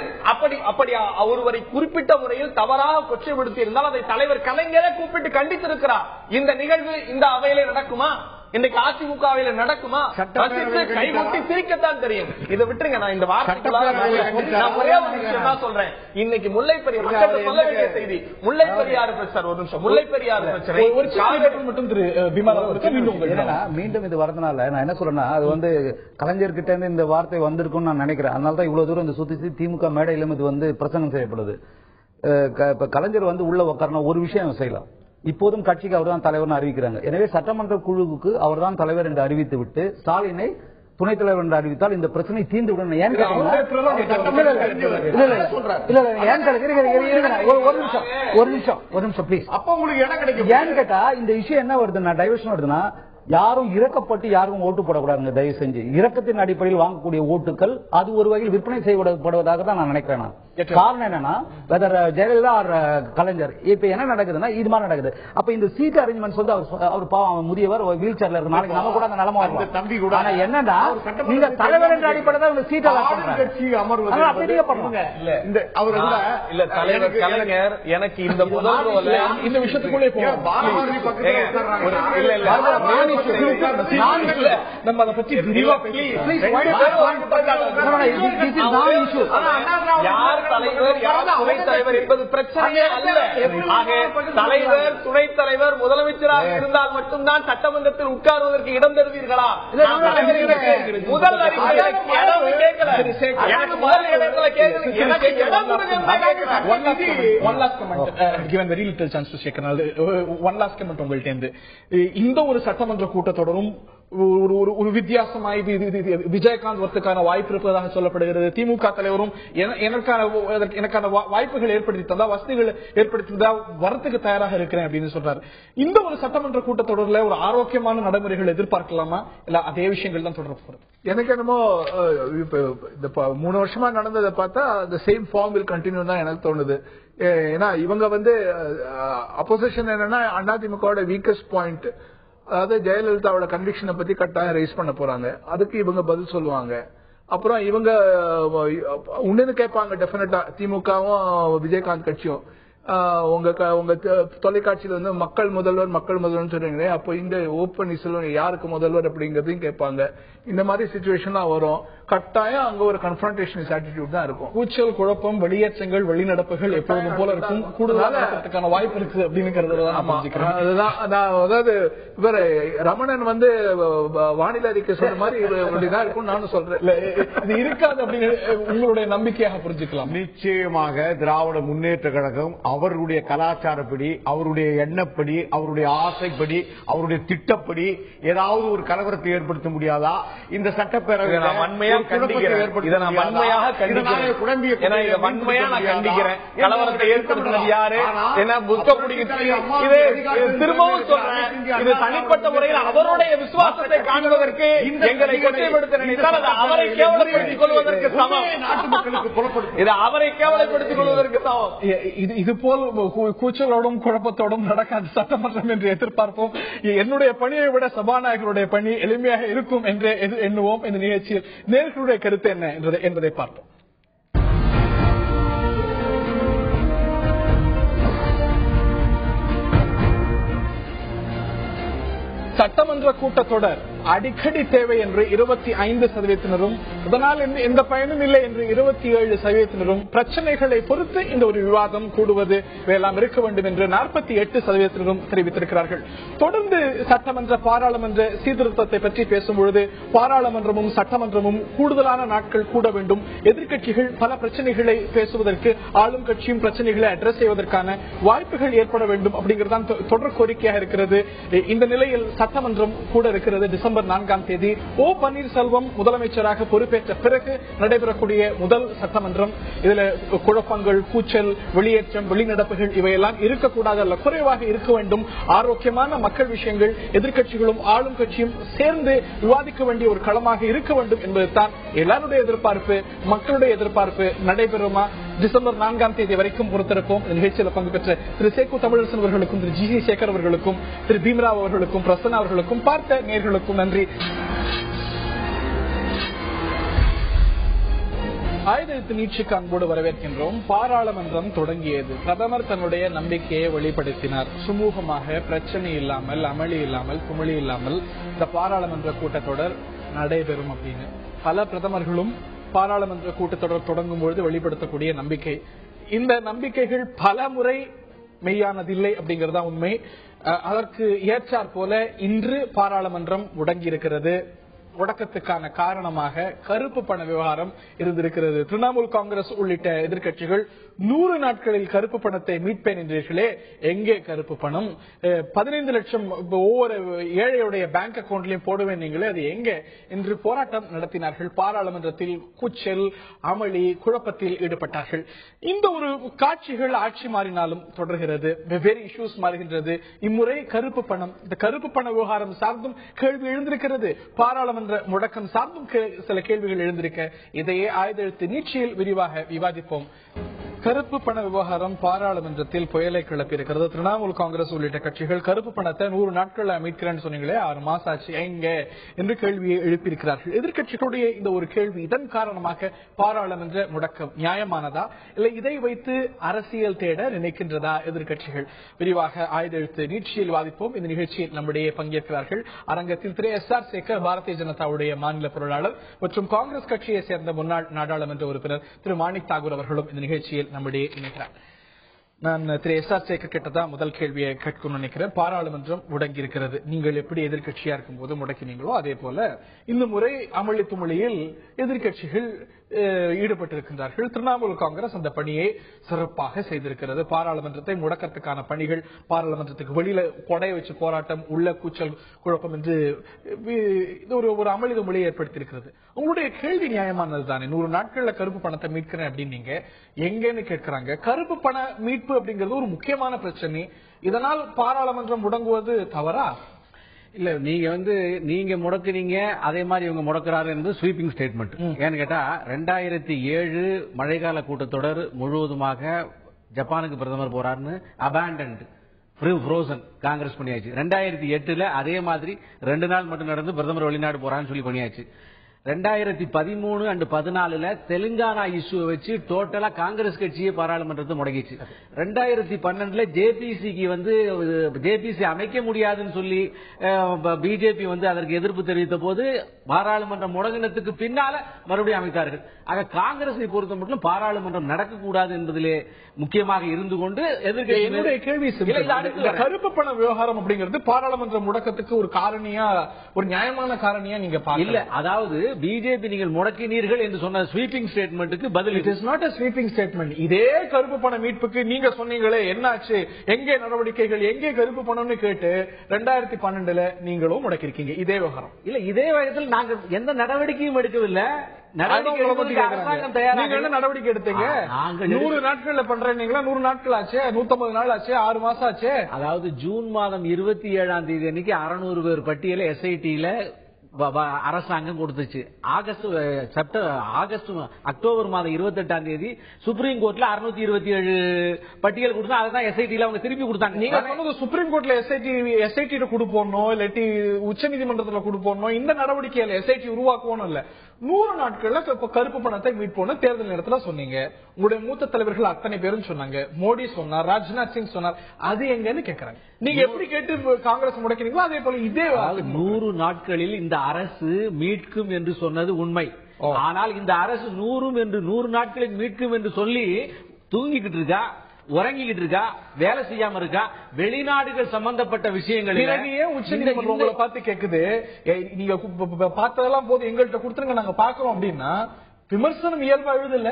அப்படி ஒருவரை குறிப்பிட்ட முறையில் தவறாக கொச்சைப்படுத்தி இருந்தால் அதை தலைவர் கலைஞரை கூப்பிட்டு கண்டித்திருக்கிறார். இந்த நிகழ்வு இந்த அவையில நடக்குமா? இன்னைக்கு அதிமுக நடக்குமா? கைகொட்டி சிரிக்கத்தான் தெரியும். இதை விட்டுருங்க. நான் இந்த வார்த்தைக்குள்ளார ஒரே ஒரு விஷயம் தான் சொல்றேன். இன்னைக்கு முல்லை பெரியார் மக்கள் சொல்ல வேண்டிய செய்தி, முல்லை பெரியாறு பிரச்சனை. ஒரு நிமிஷம், முல்லை பெரியாறு பிரச்சனை மட்டும் மீண்டும் இது வரதுனால நான் என்ன சொல்றேன்னா, அது வந்து கலைஞர்கிட்ட இருந்து இந்த வார்த்தை வந்திருக்கும்னு நான் நினைக்கிறேன். அதனாலதான் இவ்வளவு தூரம் இந்த சுத்தி திமுக மேடையிலும் இது வந்து பிரசங்கம் செய்யப்படுது. இப்ப கலைஞர் வந்து உள்ள உட்காரணும், ஒரு விஷயம் செய்யலாம். இப்போதும் கட்சிக்கு அவர் தான் தலைவர் அறிவிக்கிறாங்க. எனவே சட்டமன்ற குழுவுக்கு அவர் தான் தலைவர் என்று அறிவித்து விட்டு ஸ்டாலினை துணைத் தலைவர் என்று அறிவித்தால் இந்த பிரச்சனை தீர்ந்து விடணும். ஏன் ஒரு நிமிஷம் பிளீஸ். அப்ப உங்களுக்கு இடம் கிடைக்கும். ஏன்னு கேட்டா இந்த விஷயம் என்ன வருதுன்னா, டைவர்ஷன் வருதுன்னா, யாரும் இறக்கப்பட்டு யாருக்கும் ஓட்டு போடக்கூடாதுங்க. தயவு செஞ்சு இறக்கத்தின் அடிப்படையில் வாங்கக்கூடிய ஓட்டுகள் அது ஒரு வகையில் விற்பனை செய்யப்படுவதாக தான் நான் நினைக்கிறேன். காரணம் என்னன்னா, வெதர் ஜெயலலிதா கலைஞர் இப்ப என்ன நடக்குதுன்னா இது மாதிரி நடக்குது. அப்ப இந்த சீட் அரேஞ்ச்மெண்ட்ஸ் வந்து அவர் பாவம் முதியவர் வீல் சேர்ல இருக்கு. நாளைக்கு நம்ம கூட அந்த நிலைமை வரும். தம்பி கூட ஆனா என்னன்னா, நீங்க தலைவர் என்ற அடிப்படையில் தான் சீட் கட்சி அமர்வு இல்ல தலைவர் கலைஞர் எனக்கு இந்த முதல் இந்த விஷயத்துக்குள்ளே நம்ம அதை பற்றி விரிவா யார் தலைவர் யார் துணைத் தலைவர் என்பது பிரச்சனையே அல்ல. தலைவர் துணைத் தலைவர் முதலமைச்சராக இருந்தால் மட்டும்தான் சட்டமன்றத்தில் உட்காருவதற்கு இடம் தருவீர்களா? முதல் இந்த ஒரு சட்டமன்ற கூட்டத்தொடரும் ஒரு வித்தியாசமாய் விஜயகாந்த் வரத்துக்கான வாய்ப்பு இருப்பதாக சொல்லப்படுகிறது. திமுக தலைவரும் எனக்கான வாய்ப்புகள் ஏற்படுத்தி தந்தா, வசதிகள் ஏற்படுத்தி தந்தா வரத்துக்கு தயாராக இருக்கிறேன் அப்படின்னு சொல்றாரு. இந்த ஒரு சட்டமன்ற கூட்டத்தொடரில் ஒரு ஆரோக்கியமான நடைமுறைகள் எதிர்பார்க்கலாமா, இல்ல அதே விஷயங்கள் தான் தொடர போறது? எனக்கு என்னமோ இந்த 3 வருஷமா நடந்ததை பார்த்தா அந்த சேம் ஃபார்ம் வில் கண்டினியூ தான் எனக்கு தோணுது. ஏன்னா இவங்க வந்து அப்போசிஷன் என்னன்னா அதிமுக வீக்கஸ்ட் பாயிண்ட், அதாவது ஜெயலலிதாவோட கன்விக்ஷனை பத்தி கட்டாயம் ரைஸ் பண்ண போறாங்க. அதுக்கு இவங்க பதில் சொல்லுவாங்க. அப்புறம் இவங்க உன்னு கேட்பாங்க டெபினட்டா, திமுகவும் விஜயகாந்த் கட்சியும். உங்க தொலைக்காட்சியில வந்து மக்கள் முதல்வர் சொல்றீங்களே, அப்போ இந்த ஓபன் செல்வன் யாருக்கு முதல்வர் அப்படிங்கறதையும் கேட்பாங்க. இந்த மாதிரி சிச்சுவேஷன்லாம் வரும். கட்டாயம் அங்க ஒரு கன்ஃபரன்டேஷன் ஆட்டிடியூட் தான் இருக்கும். கூச்சல், குழப்பம், வெளியேற்றங்கள், வெளிநடப்புகள் எப்பொழுதும் போல இருக்கும். கூடுதலான வாய்ப்பு இருக்கு அப்படின்னு அதுதான். அதாவது இவர் ரமணன் வந்து வானிலை அறிக்கை சொல்ற மாதிரி இப்படிதான் இருக்கும் நானும் சொல்றேன். இது இருக்காது அப்படின்னு உங்களுடைய நம்பிக்கையாக புரிஞ்சுக்கலாம். நிச்சயமாக திராவிட முன்னேற்ற கழகம் அவருடைய கலாச்சாரப்படி, அவருடைய எண்ணப்படி, அவருடைய ஆசைப்படி, அவருடைய திட்டப்படி ஏதாவது ஒரு கலவரத்தை ஏற்படுத்த முடியாதா? இந்த சட்டப்பேரவை கலவரத்தை ஏற்படுத்தினது யாரு? திரும்பவும் சொல்றேன், இது தனிப்பட்ட முறையில் அவருடைய விசுவாசத்தை காணுவதற்கு எங்களை கொச்சைப்படுத்த நினைத்தால் அது அவரை கேவலப்படுத்திக் கொள்வதற்கு சமம். நாட்டு மக்களுக்கு புலப்படுத்தும், இது அவரை கேவலப்படுத்திக் கொள்வதற்கு சமம். இது போல் கூச்சலோடும் குழப்பத்தோடும் நடக்காத சட்டமன்றம் என்று எதிர்பார்ப்போம். என்னுடைய பணியை விட சபாநாயகருடைய பணி எளிமையாக இருக்கும் என்று எண்ணுவோம். இந்த நிகழ்ச்சியில் நேர்களுடைய கருத்து என்ன என்பதை பார்ப்போம். சட்டமன்ற கூட்டத்தொடர் அடிக்கடி தேவை என்று 25%, இதனால் எந்த பயனும் இல்லை என்று 27%, பிரச்சனைகளை பொறுத்து இந்த ஒரு விவாதம் கூடுவது வேளாம் இருக்க வேண்டும் என்று 48% தெரிவித்திருக்கிறார்கள். தொடர்ந்து சட்டமன்ற பாராளுமன்ற சீர்திருத்தத்தை பற்றி பேசும்பொழுது பாராளுமன்றமும் சட்டமன்றமும் கூடுதலான நாட்கள் கூட வேண்டும், எதிர்க்கட்சிகள் பல பிரச்சனைகளை பேசுவதற்கு, ஆளும் கட்சியும் பிரச்சனைகளை அட்ரஸ் செய்வதற்கான வாய்ப்புகள் ஏற்பட வேண்டும் அப்படிங்கறதுதான் தொடர் கோரிக்கையாக இருக்கிறது. இந்த நிலையில் சட்டமன்றம் கூட இருக்கிறது. டிசம்பர் 4ஆம் தேதி ஓ பன்னீர்செல்வம் முதலமைச்சராக பொறுப்பேற்ற பிறகு நடைபெறக்கூடிய முதல் சட்டமன்றம். இதுல குழப்பங்கள், கூச்சல், வெளியேற்றம், வெளிநடப்புகள் இவையெல்லாம் இருக்கக்கூடாது, அல்ல குறைவாக இருக்க வேண்டும். ஆரோக்கியமான மக்கள் விஷயங்கள் எதிர்க்கட்சிகளும் ஆளும் கட்சியும் சேர்ந்து விவாதிக்க வேண்டிய ஒரு களமாக இருக்க வேண்டும் என்பதுதான் எல்லாருடைய எதிர்பார்ப்பு, மக்களுடைய எதிர்பார்ப்பு. நடைபெறுமா? டிசம்பர் 4ஆம் தேதி வரைக்கும் பொறுத்திருப்போம். இந்த நிகழ்ச்சியில் பங்கு பெற்ற திரு சேக்கு தமிழரசன் அவர்களுக்கும், திரு ஜி சேகர் அவர்களுக்கும், திரு பீம்ராவ் அவர்களுக்கும், பிரசன்னா அவர்களுக்கும், பார்த்த நேயர்களுக்கும் நன்றி. ஆயுத நீட்சிக்கு அன்போடு வரவேற்கின்றோம். பாராளுமன்றம் தொடங்கியது. பிரதமர் தன்னுடைய நம்பிக்கையை வெளிப்படுத்தினார். சுமூகமாக, பிரச்சனை இல்லாமல், அமளி இல்லாமல், குமிழி இல்லாமல் இந்த பாராளுமன்ற கூட்டத்தொடர் நடைபெறும் அப்படின்னு பல பிரதமர்களும் பாராளுமன்ற கூட்டத்தொடர் தொடங்கும் பொழுது வெளிப்படுத்தக்கூடிய நம்பிக்கை. இந்த நம்பிக்கைகள் பல முறை மெய்யானதில்லை அப்படிங்கறதா உண்மை. அதற்கு ஏற்றாற் போல இன்று பாராளுமன்றம் முடங்கியிருக்கிறது. முடக்கத்துக்கான காரணமாக கருப்பு பண விவகாரம் இருந்திருக்கிறது. திரிணாமுல் காங்கிரஸ் உள்ளிட்ட எதிர்க்கட்சிகள் 100 நாட்களில் கருப்பு பணத்தை மீட்பேன் என்றீர்களே, எங்கே கருப்பு பணம்? 15 லட்சம் ஒவ்வொரு ஏழையுடைய பேங்க் அக்கவுண்ட்லயும் போடுவேன் நீங்களே, அது எங்கே என்று போராட்டம் நடத்தினார்கள். பாராளுமன்றத்தில் கூச்சல், அமளி, குழப்பத்தில் ஈடுபட்டார்கள். இந்த ஒரு காட்சிகள் ஆட்சி மாறினாலும் தொடர்கிறது. வெவ்வேறு இஷ்யூஸ் மாறுகின்றது. இம்முறை கருப்பு பணம், இந்த கருப்பு பண விவகாரம் சார்ந்தும் கேள்வி எழுந்திருக்கிறது. பாராளுமன்ற முடக்கம் சார்ந்தும் சில கேள்விகள் எழுந்திருக்க, இதையே ஆயுத எழுத்து நீட்சியில் விரிவாக விவாதிப்போம். கருப்பு பண விவகாரம் பாராளுமன்றத்தில் புயலை கிளப்பி இருக்கிறது. திரிணாமுல் காங்கிரஸ் உள்ளிட்ட கட்சிகள் கருப்பு பணத்தை 100 நாட்கள் மீட்கிறேன்னு சொன்னீங்களே, 6 மாசம் ஆச்சு எங்க என்று கேள்வியை எழுப்பியிருக்கிறார்கள். எதிர்க்கட்சிகளுடைய இந்த ஒரு கேள்வி, இதன் காரணமாக பாராளுமன்ற முடக்கம் நியாயமானதா, இல்லை இதை வைத்து அரசியல் தேட நினைக்கின்றதா எதிர்க்கட்சிகள்? விரிவாக ஆயுத எழுத்து நீட்சியில் விவாதிப்போம். இந்த நிகழ்ச்சியில் நம்முடைய பங்கேற்கிறார்கள். அரங்கத்தில் திரு SR சேகர், பாரதிய ஜனதாவுடைய மாநில பொருளாளர் மற்றும் காங்கிரஸ் கட்சியை சேர்ந்த முன்னாள் நாடாளுமன்ற உறுப்பினர் திரு மாணிக் தாகூர் அவர்களும் இந்த நிகழ்ச்சியில் நம்முடைய இணைகிறார். நான் திரு SR சேகர் கிட்டதான் முதல் கேள்வியை கேட்கணும்னு நினைக்கிறேன். பாராளுமன்றம் முடங்கி இருக்கிறது. நீங்கள் எப்படி எதிர்க்கட்சியா இருக்கும் போது முடக்கினீங்களோ அதே போல இந்த முறை அமளி துமளியில் எதிர்க்கட்சிகள் ஈடுபட்டிருக்கின்றார்கள். திரிணாமுல் காங்கிரஸ் அந்த பணியை சிறப்பாக செய்திருக்கிறது. பாராளுமன்றத்தை முடக்கத்துக்கான பணிகள், பாராளுமன்றத்துக்கு வெளியில கொடை வச்சு போராட்டம், உள்ள கூச்சல் குழப்பம் என்று ஒரு அமளி துமளியை ஏற்படுத்தியிருக்கிறது. உங்களுடைய கேள்வி நியாயமானது தானே? 100 நாட்கள்ல கருப்பு பணத்தை மீட்கிறேன் அப்படின்னு நீங்க எங்கன்னு கேட்கிறாங்க. கருப்பு பண மீட்பு அப்படிங்கிறது ஒரு முக்கியமான பிரச்சனை. இதனால் பாராளுமன்றம் முடங்குவது தவறா? இல்ல, நீங்க முடக்குறீங்க, அதே மாதிரி இவங்க முடக்கிறாரு என்பது ஸ்வீப்பிங் ஸ்டேட்மெண்ட். ஏன்னு கேட்டா 2007 மழைக்கால கூட்டத்தொடர் முழுவதுமாக ஜப்பானுக்கு பிரதமர் போறாருன்னு அபேண்டன்ட், ஃப்ரோசன் காங்கிரஸ் பண்ணியாச்சு. 2008 அதே மாதிரி 2 நாள் மட்டும் நடந்து பிரதமர் வெளிநாடு போறான்னு சொல்லி பண்ணியாச்சு. 2013 அண்ட் 14 தெலுங்கானா இஷ்யூவை வச்சு டோட்டலா காங்கிரஸ் கட்சியே பாராளுமன்றத்தை முடங்கிச்சு. 2012 ஜேபிசி அமைக்க முடியாதுன்னு சொல்லி பிஜேபி அதற்கு எதிர்ப்பு தெரிவித்த போது பாராளுமன்றம் முடங்கினத்துக்கு பின்னால மறுபடியும் அமைத்தார்கள். ஆக காங்கிரஸை பொறுத்த மட்டும் பாராளுமன்றம் நடக்கக்கூடாது என்பதிலே முக்கியமாக இருந்து கொண்டு என்னுடைய கேள்வி, கருப்பு பண விவகாரம் அப்படிங்கிறது பாராளுமன்ற முடக்கத்துக்கு ஒரு காரணியா, ஒரு நியாயமான காரணியா நீங்க இல்ல? அதாவது பிஜேபி நீங்கள் முடக்கினீர்கள் என்று சொன்ன ஸ்வீப்பிங் ஸ்டேட்மெண்ட்டுக்கு பதில். It is not a sweeping statement. இதே கருப்பு பண மீட்புக்கு நீங்க சொன்னீங்களே என்னாச்சு, எங்கே நடவடிக்கைகள், எங்கே கருப்பு பணம்னு கேட்டு 2012 நீங்களும் முடக்கிருக்கீங்க இதே விவகாரம். இல்ல இதே வயதில் நாங்க எந்த நடவடிக்கையும் எடுக்கவில்லை. நடவடிக்கை எடுத்தீங்க 100 நாட்கள்ல பண்றீங்களா? 100 நாட்கள் ஆச்சு, 150 நாள் ஆச்சு, 6 மாசம் ஆச்சு. அதாவது ஜூன் மாதம் 27ஆம் தேதி அன்னைக்கு 600 பேர் பட்டியல SITல அரசாங்கம் கொடுத்துச்சு. அக்டோபர் மாதம் 28ஆம் தேதி சுப்ரீம் கோர்ட்ல 627 பட்டியல் கொடுத்தா அதுதான் SITல அவங்க திருப்பி கொடுத்தாங்க. நீங்க சொன்னது சுப்ரீம் கோர்ட்ல SIT கொடுப்போம் இல்லாட்டி உச்ச நீதிமன்றத்துல கொடுப்போம், இந்த நடவடிக்கையில SIT உருவாக்குவோம் இல்ல. 100 நாட்கள்ல கருப்பு பணத்தை மீட்போம் தேர்தல் நேரத்துல சொன்னீங்க. உங்களுடைய மூத்த தலைவர்கள் அத்தனை பேரும் சொன்னாங்க. மோடி சொன்னார், ராஜ்நாத் சிங் சொன்னார். அது எங்கன்னு கேக்குறாங்க. நீங்க எப்படி கேட்டு காங்கிரஸ் முடக்கிறீங்களோ அதே போல இதே 100 நாட்களில் இந்த அரசு மீட்கும் என்று சொன்னது உண்மை. ஆனால் இந்த அரசு 100 நாட்களில் மீட்கும் என்று சொல்லி தூங்கிக்கிட்டு இருக்கா, உறங்கிக்கிட்டு இருக்கா, வேலை செய்யாம இருக்கா. வெளிநாடுகள் சம்பந்தப்பட்ட விஷயங்கள் உச்சநீதிமன்றம் உங்களை பார்த்து கேக்குது, நீங்க பார்த்ததெல்லாம் போது எங்கள்கிட்ட கொடுத்துருங்க நாங்க பாக்குறோம் அப்படின்னா விமர்சனம் இயல்பா எழுதல.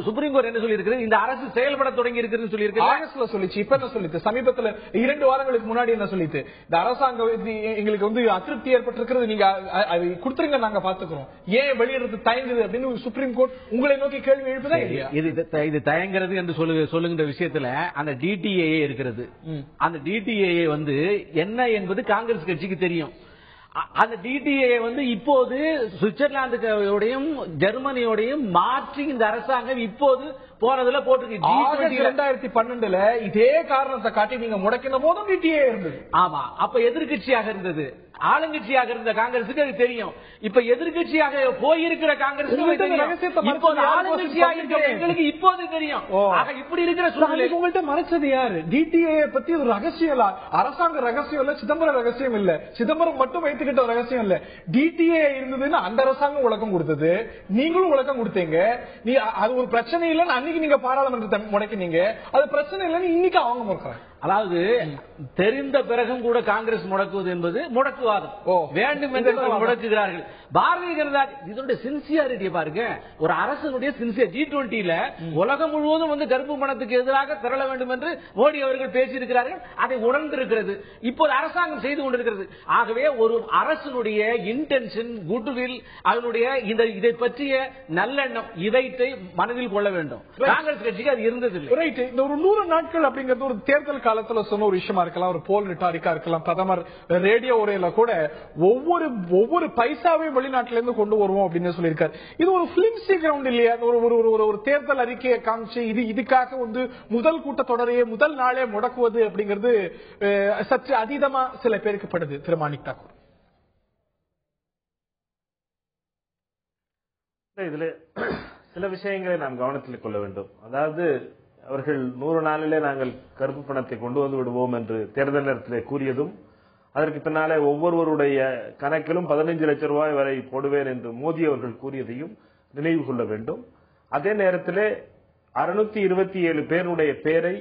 சுப்ரீம் கோர்ட் என்ன சொல்லி இருக்கு, இந்த அரசு செயல்பட தொடங்கி இருக்குன்னு சொல்லி இருக்கு. ஆகஸ்ட்ல சொல்லிச்சு. இப்ப என்ன சொல்லிட்டு சமீபத்துல 2 வாரங்களுக்கு முன்னாடி என்ன சொல்லிட்டு, இந்த அரசாங்கம் எங்களுக்கு அதிருப்தி ஏற்பட்டிருக்கிறது, நீங்க கொடுத்துருங்க நாங்க பாத்துக்கிறோம், ஏன் வெளியிடுறது தயங்குது அப்படின்னு சுப்ரீம் கோர்ட் உங்களை நோக்கி கேள்வி எழுப்புதா இல்லையா? இது தயங்குறது என்று சொல்லுகின்ற விஷயத்துல அந்த DTAA இருக்கிறது. அந்த DTAA என்ன என்பது காங்கிரஸ் கட்சிக்கு தெரியும். அந்த DTAA இப்போது சுவிட்சர்லாந்துடையும் ஜெர்மனியோடையும் மாற்றி இந்த அரசாங்கம் இப்போது போனதுல போட்டிருக்கு. 2012 இதே காரணத்தை காட்டி நீங்க முடக்கின போதும் DTAA இருந்தது. ஆமா, அப்ப எதிர்கட்சியாக இருந்தது. ஆளுங்கட்சியாக இருந்த காங்கிரசுக்கு அது தெரியும். இப்ப எதிர்கட்சியாக போயிருக்கிற காங்கிரஸ் எங்களுக்கு இப்போது தெரியும். இப்படி இருக்கிற சூழ்நிலை உங்கள்கிட்ட மறைச்சது யாரு? DTAA பத்தி ஒரு ரகசியம், அரசாங்க ரகசியம் இல்ல, சிதம்பரம் ரகசியம் இல்ல, சிதம்பரம் மட்டும் வைத்துக்கிட்ட ஒரு ரகசியம் இல்ல. DTAA இருந்ததுன்னு அந்த அரசாங்கம் விளக்கம் கொடுத்தது, நீங்களும் விளக்கம் கொடுத்தீங்க. நீ அது ஒரு பிரச்சனை இல்லைன்னு அன்னைக்கு நீங்க பாராளுமன்றத்தை முடக்கினீங்க, அது பிரச்சனை இல்லைன்னு இன்னைக்கு அவங்க முடக்கிறாங்க. அதாவது தெரிந்த பிறகும் கூட காங்கிரஸ் முடக்குவது என்பது முடக்குவாதம். வேண்டும் என்று முடக்குகிறார்கள். பாரதிய ஜனதா இதோட சின்சியாரிட்டியை பாருங்க. ஒரு அரசனுடைய சின்சியர் G20 உலகம் முழுவதும் கருப்பு பணத்துக்கு எதிராக திரள வேண்டும் என்று மோடி அவர்கள் பேசியிருக்கிறார்கள். அதை உணர்ந்திருக்கிறது. இப்போது அரசாங்கம் செய்து கொண்டிருக்கிறது. ஆகவே ஒரு அரசனுடைய இன்டென்ஷன், குட்வில், அதனுடைய இதை பற்றிய நல்லெண்ணம், இதை மனதில் கொள்ள வேண்டும். காங்கிரஸ் கட்சிக்கு அது இருந்ததில்லை. இந்த ஒரு 100 நாட்கள் அப்படிங்கிறது ஒரு தேர்தல் காலத்துல சொன்ன ஒரு விஷயமா இருக்கலாம், ஒரு போல் ரிட்டாரிக்கா இருக்கலாம். பிரதமர் ரேடியோ உரையில கூட ஒவ்வொரு பைசாவையும் வெளிநாட்டில இருந்து கொண்டு வருவோம் அப்படின்னு சொல்லியிருக்காரு. இது ஒரு பிலிம்சி கிரவுண்ட் இல்லையா? ஒரு தேர்தல் அறிக்கையை காமிச்சு இதுக்காக முதல் கூட்டத்தொடரையே முதல் நாளே முடக்குவது அப்படிங்கிறது சற்று அதீதமா சில பேருக்கு படுது. திரு மாணிக் தாக்கூர், இதுல சில விஷயங்களை நாம் கவனத்தில் கொள்ள வேண்டும். அதாவது அவர்கள் 100 நாளிலே நாங்கள் கருப்பு பணத்தை கொண்டு வந்து விடுவோம் என்று தேர்தல் நேரத்திலே கூறியதும், அதற்கு பின்னாலே ஒவ்வொருவருடைய கணக்கிலும் 15 லட்சம் ரூபாய் வரை போடுவேன் என்று மோடி அவர்கள் கூறியதையும் நினைவு கொள்ள வேண்டும். அதே நேரத்திலே 627 பேருடைய பேரை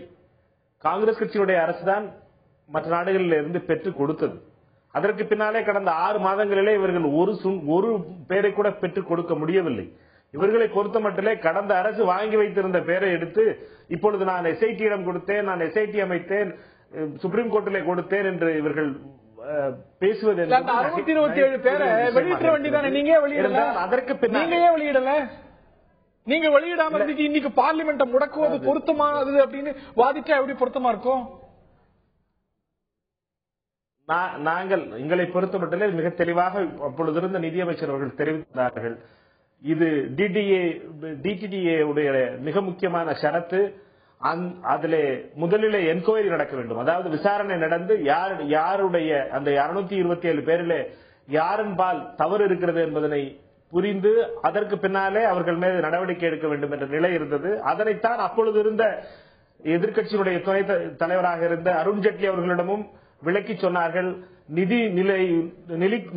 காங்கிரஸ் கட்சியுடைய அரசுதான் மற்ற நாடுகளில் இருந்து பெற்றுக் கொடுத்தது. அதற்கு பின்னாலே கடந்த 6 மாதங்களிலே இவர்கள் ஒரு பேரை கூட பெற்றுக் கொடுக்க முடியவில்லை. இவர்களை பொறுத்த மட்டிலே கடந்த அரசு வாங்கி வைத்திருந்த பேரை எடுத்து இப்பொழுது நான் SIT-யிடம் கொடுத்தேன், நான் SIT அமைத்தேன், சுப்ரீம் கோர்ட்டிலே கொடுத்தேன் என்று இவர்கள் பேசுவது. 627 பேரை வெளியிட வேண்டியதானே? நீங்க வெளியிடல. அதற்கு பின்னாடி நீங்க வெளியிடல. நீங்க வெளியிடாம இன்னைக்கு பார்லிமெண்ட்டை முடக்குவது பொருத்தமானது அப்படின்னு வாதிட்டா எப்படி பொருத்தமா இருக்கும்? நாங்கள் எங்களை பொறுத்த மட்டிலே மிக தெளிவாக அப்பொழுது இருந்த நிதியமைச்சர் அவர்கள் தெரிவித்தார்கள். இது DTAA உடைய மிக முக்கியமான ஷரத்து. அதிலே முதலிலே என்கொயரி நடக்க வேண்டும். அதாவது விசாரணை நடந்து யாருடைய அந்த 627 பேரிலே யாரின் பால் தவறு இருக்கிறது என்பதனை புரிந்து அதற்கு பின்னாலே அவர்கள் மீது நடவடிக்கை எடுக்க வேண்டும் என்ற நிலை இருந்தது. அதனைத்தான் அப்பொழுது இருந்த எதிர்க்கட்சியினுடைய துணை தலைவராக இருந்த அருண்ஜேட்லி அவர்களிடமும் விளக்கி சொன்னார்கள்.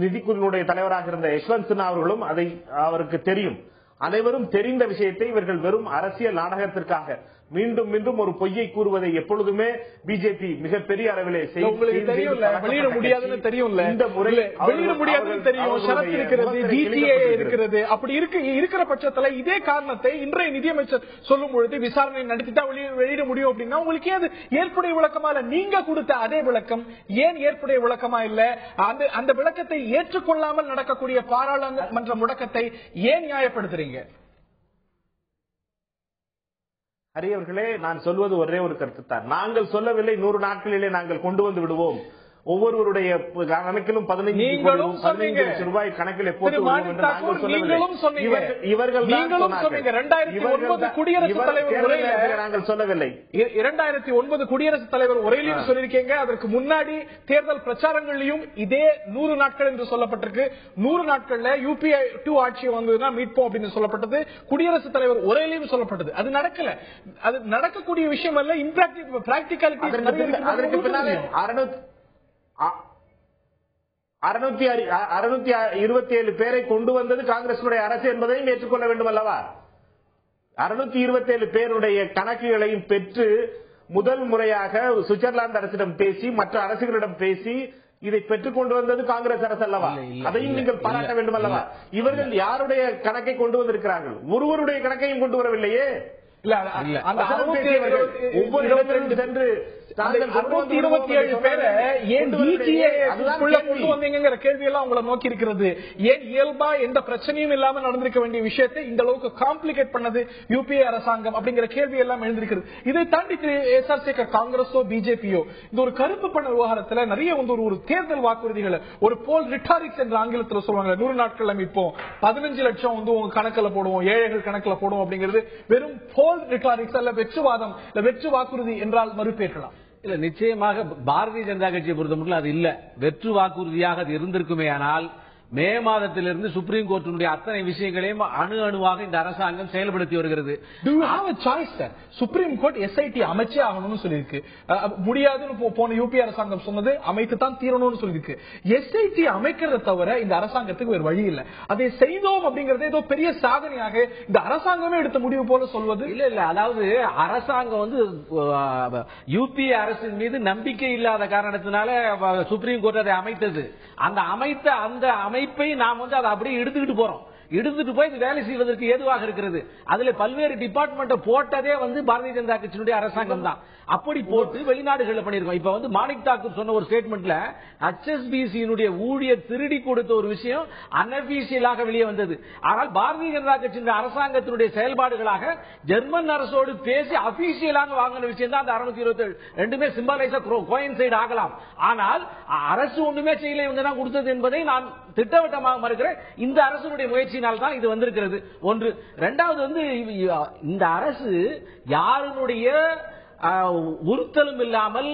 நிதிக்குழுவினுடைய தலைவராக இருந்த யஷ்வந்த் சின்ஹா அவர்களும் அதை அவருக்கு தெரியும். அனைவரும் தெரிந்த விஷயத்தை இவர்கள் வெறும் அரசியல் நாடகத்திற்காக மீண்டும் மீண்டும் ஒரு பொய்யை கூறுவதை எப்பொழுதுமே பிஜேபி மிகப்பெரிய அளவிலே வெளியிட முடியாதுன்னு தெரியும்ல, இந்த முறை வெளியிட முடியாதுன்னு தெரியும், ஷரத் இருக்கிறது, டிடிஏ இருக்கிறது. அப்படி இருக்கிற பட்சத்துல இதே காரணத்தை இன்றைய நிதியமைச்சர் சொல்லும் பொழுது விசாரணை நடத்திட்டா வெளியிட முடியும் அப்படின்னா உங்களுக்கு ஏன் அது ஏற்புடைய விளக்கமா இல்ல? நீங்க கொடுத்த அதே விளக்கம் ஏன் ஏற்புடைய விளக்கமா இல்ல? அந்த விளக்கத்தை ஏற்றுக்கொள்ளாமல் நடக்கக்கூடிய பாராளுமன்ற முடக்கத்தை ஏன் நியாயப்படுத்துறீங்க? அரியவர்களே, நான் சொல்வது ஒரே ஒரு கருத்து தான். நாங்கள் சொல்லவில்லை 100 நாட்களிலே நாங்கள் கொண்டு வந்து விடுவோம், ஒவ்வொருவருடைய கணக்கிலும் 15 லட்சம் ரூபாய் கணக்கில் போட்டு நாங்கள் சொல்லவில்லை. 2009 குடியரசுத் தலைவர் உரையிலும் சொல்லியிருக்கீங்க. அதற்கு முன்னாடி தேர்தல் பிரச்சாரங்களிலும் இதே 100 நாட்கள் என்று சொல்லப்பட்டிருக்கு. 100 நாட்கள்ல UPA 2 ஆட்சி வந்ததுன்னா மீட்போம் அப்படின்னு சொல்லப்பட்டது. குடியரசுத் தலைவர் உரையிலும் சொல்லப்பட்டது. அது நடக்கல. அது நடக்கக்கூடிய விஷயம் அல்ல. இம்பிராக்டிகாலிட்டி. அதற்கு பின்னாலே 627 பேரை கொண்டு வந்தது காங்கிரஸ் அரசு என்பதையும் ஏற்றுக்கொள்ள வேண்டும் அல்லவா? 627 பேருடைய கணக்குகளையும் பெற்று முதல் முறையாக சுவிட்சர்லாந்து அரசிடம் பேசி மற்ற அரசுகளிடம் பேசி இதை பெற்றுக் கொண்டு வந்தது காங்கிரஸ் அரசு அல்லவா? அதையும் நீங்கள் பாராட்ட வேண்டும் அல்லவா? இவர்கள் யாருடைய கணக்கை கொண்டு வந்திருக்கிறார்கள்? ஒருவருடைய கணக்கையும் கொண்டு வரவில்லையே. ஒவ்வொரு இடத்திலும் சென்று 627 பேரை ஏன் கொண்டு வந்தீங்கிற கேள்வி எல்லாம் உங்களை நோக்கி இருக்கிறது. ஏன் இயல்பா எந்த பிரச்சனையும் இல்லாம நடந்திருக்க வேண்டிய விஷயத்தை இந்த அளவுக்கு காம்ப்ளிகேட் பண்ணது UPA அரசாங்கம் அப்படிங்கிற கேள்வி எல்லாம் எழுந்திருக்கிறது. இதை தாண்டி SRC காங்கிரஸோ பிஜேபியோ இந்த ஒரு கருப்பு பண விவகாரத்துல நிறைய ஒரு தேர்தல் வாக்குறுதிகளை ஒரு போல் ரிட்டாரிக்ஸ் என்ற ஆங்கிலத்தில் சொல்லுவாங்க. 100 நாட்கள் அமைப்போம், 15 லட்சம் உங்க கணக்குல போடுவோம், ஏழைகள் கணக்குல போடுவோம் அப்படிங்கிறது வெறும் போல் ரிட்டாரிக்ஸ் அல்ல, வெற்றுவாதம் இல்ல வெற்று வாக்குறுதி என்றால் மறுப்பேற்கலாம். இல்ல, நிச்சயமாக பாரதிய ஜனதா கட்சியை பொறுத்த மட்டும் அது இல்ல. வெற்று வாக்குறுதியாக அது இருந்திருக்குமே ஆனால் மே மாதத்திலிருந்து சுப்ரீம் கோர்ட்டினுடைய அத்தனை விஷயங்களையும் அணுவாக இந்த அரசாங்கம் செயல்படுத்தி வருகிறது. சுப்ரீம் கோர்ட் SIT அமைச்சே ஆகணும்னு சொல்லியிருக்கு. முடியாதுன்னு போன UPA அரசாங்கம் சொன்னது அமைத்து தான் தீரணும்னு சொல்லியிருக்கு. SIT அமைக்கிறத தவிர இந்த அரசாங்கத்துக்கு வேறு வழி இல்லை. அதை செய்தோம் அப்படிங்கறது ஏதோ பெரிய சாதனையாக இந்த அரசாங்கமே எடுத்த முடிவு போல சொல்வது இல்ல. அதாவது அரசாங்கம் UPA அரசின் மீது நம்பிக்கை இல்லாத காரணத்தினால சுப்ரீம் கோர்ட் அதை அமைத்தது. அந்த அமைப்பை நாம் அதை அப்படியே எடுத்துக்கிட்டு போறோம். எடுத்துட்டு போய் வேலை செய்வதற்கு ஏதுவாக இருக்கிறது. அதுல பல்வேறு டிபார்ட்மெண்ட் போட்டதே பாரதிய ஜனதா கட்சியினுடைய அரசாங்கம் தான். அப்படி போட்டு வெளிநாடுகளில் பண்ணிருக்கோம். இப்ப மாணிக் தாக்கூர் சொன்ன ஒரு ஸ்டேட்மெண்ட்ல HSBC ஊழியர் திருடி கொடுத்த ஒரு விஷயம் அன்அபிஷியலாக வெளியே வந்தது. ஆனால் பாரதிய ஜனதா கட்சியினுடைய அரசாங்கத்தினுடைய செயல்பாடுகளாக ஜெர்மன் அரசோடு பேசி அபிஷியலாக வாங்கின விஷயம் தான் அந்த 627. ரெண்டுமே சிம்பலைஸா கோயின்சைட் ஆகலாம். ஆனால் அரசு ஒண்ணுமே செய்யல, இவங்க தான் கொடுத்தது என்பதை நான் திட்டவட்டமாக மறுக்கிறேன். இந்த அரசுடைய முயற்சியினால் தான் இது வந்திருக்கிறது. ஒன்று. இரண்டாவது இந்த அரசு யாருடைய உறுத்தலும் இல்லாமல்,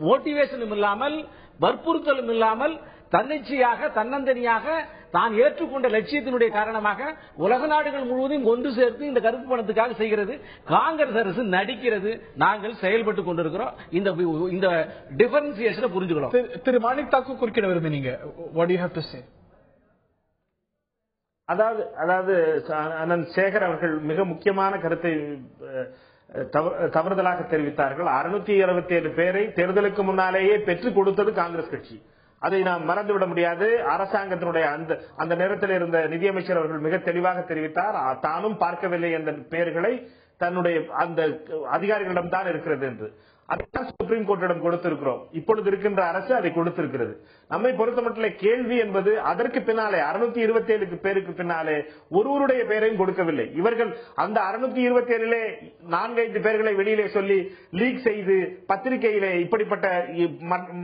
மோட்டிவேஷனும் இல்லாமல், வற்புறுத்தலும் இல்லாமல் தன்னிச்சையாக தன்னந்தனியாக தான் ஏற்றுக்கொண்ட லட்சியத்தினுடைய காரணமாக உலக நாடுகள் முழுவதும் ஒன்று சேர்த்து இந்த கருப்பு பணத்துக்காக செய்கிறது. காங்கிரஸ் அரசு நடிக்கிறது, நாங்கள் செயல்பட்டு கொண்டிருக்கிறோம். இந்த டிஃபரன்சியேஷனை புரிஞ்சுக்கிறோம். திரு மாணிக் தாக்கூர் குறுக்கிட விரும்பினீங்க. What do you have to say? அதாவது அனந்த் சேகர் அவர்கள் மிக முக்கியமான கருத்தை தவறுதலாக தெரிவித்தார்கள். 627 பேரை தேர்தலுக்கு முன்னாலேயே பெற்றுக் கொடுத்தது காங்கிரஸ் கட்சி. அதை நாம் மறந்துவிட முடியாது. அரசாங்கத்தினுடைய அந்த நேரத்தில் இருந்த நிதியமைச்சர் அவர்கள் மிக தெளிவாக தெரிவித்தார், தானும் பார்க்கவில்லை என்ற பெயர்களை தன்னுடைய அந்த அதிகாரிகளிடம் தான் இருக்கிறது என்று. அதான் சுப்ரீம் கோர்ட்டிடம் கொடுத்திருக்கிறோம். இப்பொழுது இருக்கின்ற அரசு அதை கொடுத்திருக்கிறது. நம்மை பொறுத்த மட்டும் கேள்வி என்பது அதற்கு பின்னாலே 627 பேருக்கு பின்னாலே ஒருவருடைய பெயரையும் கொடுக்கவில்லை. இவர்கள் அந்த 627 4-5 பேர்களை வெளியிலே சொல்லி லீக் செய்து பத்திரிகையிலே இப்படிப்பட்ட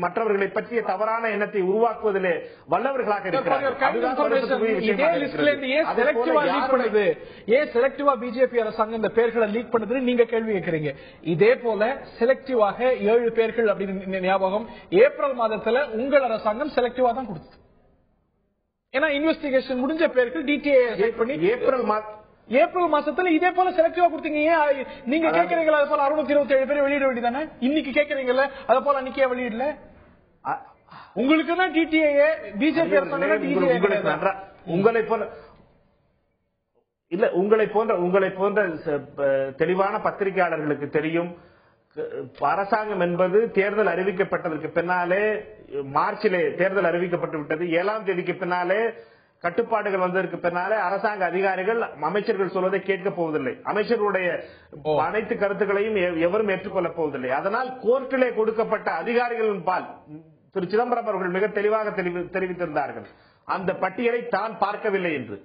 மற்றவர்களை பற்றிய தவறான எண்ணத்தை உருவாக்குவதிலே வல்லவர்களாக இருக்கிறார்கள். பிஜேபி அரசாங்கம் இந்த பெயர்களை லீக் பண்ணது நீங்க கேள்வி கேட்கிறீங்க. இதே போல செலக்டிவாக 7 பேர்கள் அப்படின்னு ஞாபகம் ஏப்ரல் மாதத்துல உங்கள் அரசாங்கம் செலக்டிவா தான் கொடுத்தது. ஏன்னா இன்வெஸ்டிகேஷன் முடிஞ்ச பேர்கள் டிடிஏ பண்ணி ஏப்ரல் மாசத்துல இதே போல செலக்டிவா கொடுத்தீங்க. நீங்க கேட்கறீங்களா அது போல 627 பேர் வெளியிட வேண்டியதானே? இன்னைக்கு கேட்கறீங்கல்ல அது போல அன்னைக்கே வெளியிடல. உங்களுக்கு தான் டிடிஏ பிஜேபி உங்களை போல இல்ல உங்களை போன்ற தெளிவான பத்திரிகையாளர்களுக்கு தெரியும், அரசாங்கம் என்பது தேர்தல் அறிவிக்கப்பட்டதற்கு பின்னாலே, மார்ச்சிலே தேர்தல் அறிவிக்கப்பட்டு விட்டது, 7ஆம் தேதிக்கு பின்னாலே கட்டுப்பாடுகள் வந்ததற்கு பின்னாலே அரசாங்க அதிகாரிகள் அமைச்சர்கள் சொல்வதை கேட்க போவதில்லை. அமைச்சர்களுடைய அனைத்து கருத்துக்களையும் எவரும் ஏற்றுக்கொள்ளப் போவதில்லை. அதனால் கோர்ட்டிலே கொடுக்கப்பட்ட அதிகாரிகளின் பால் திரு சிதம்பரம் அவர்கள் மிக தெளிவாக தெரிவித்திருந்தார்கள், அந்த பட்டியலை தான் பார்க்கவில்லை என்று.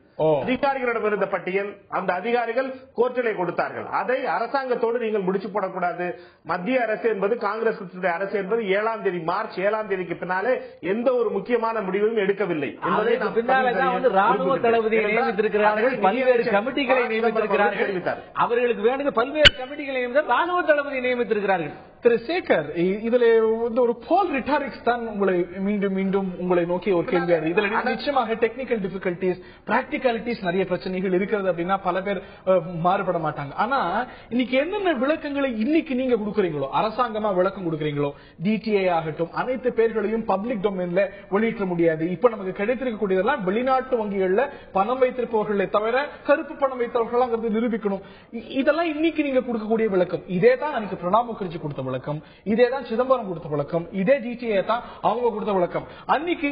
அதிகாரிகளிடம் இருந்த பட்டியல் அந்த அதிகாரிகள் கோர்ட்டிலே கொடுத்தார்கள். அதை அரசாங்கத்தோடு நீங்கள் முடிச்சு போடக்கூடாது. மத்திய அரசு என்பது காங்கிரஸ் அரசு என்பது 7ஆம் தேதி மார்ச் 7ஆம் தேதிக்கு பின்னாலே எந்த ஒரு முக்கியமான முடிவையும் எடுக்கவில்லை. ராணுவ தளபதியை நியமித்திருக்கிறார்கள், பல்வேறு கமிட்டிகளை நியமித்திருக்கிறார்கள், அவர்களுக்கு வேண்டிய பல்வேறு கமிட்டிகளை ராணுவ தளபதியை நியமித்திருக்கிறார்கள். திரு சேகர், இதுல ஒரு போல் ரிட்டாரிக்ஸ் தான் உங்களை மீண்டும் மீண்டும் உங்களை நோக்கி ஒரு கேள்வி. இதுல நிச்சயமாக டெக்னிக்கல் டிஃபிகல்டிஸ், பிராக்டிகாலிட்டிஸ் நிறைய பிரச்சனைகள் இருக்கிறது அப்படின்னா பல பேர் மாறுபட மாட்டாங்க. ஆனா இன்னைக்கு என்னென்ன விளக்கங்களை இன்னைக்கு நீங்க கொடுக்குறீங்களோ, அரசாங்கமா விளக்கம் கொடுக்குறீங்களோ, டிடிஐ ஆகட்டும், அனைத்து பேர்களையும் பப்ளிக் டொமைன்ல வெளியிட முடியாது. இப்ப நமக்கு கிடைத்திருக்கக்கூடியதெல்லாம் வெளிநாட்டு வங்கிகள்ல பணம் வைத்திருப்பவர்களை தவிர கருப்பு பணம் வைத்தவர்கள் நிரூபிக்கணும். இதெல்லாம் இன்னைக்கு நீங்க கொடுக்கக்கூடிய விளக்கம். இதே தான் எனக்கு பிரணாப் முகர்ஜி கொடுத்த விளக்கம், இதே தான் சிதம்பரம் கொடுத்த விளக்கம், இதே டிடிஐ தான் அவங்க கொடுத்த விளக்கம். அன்னைக்கு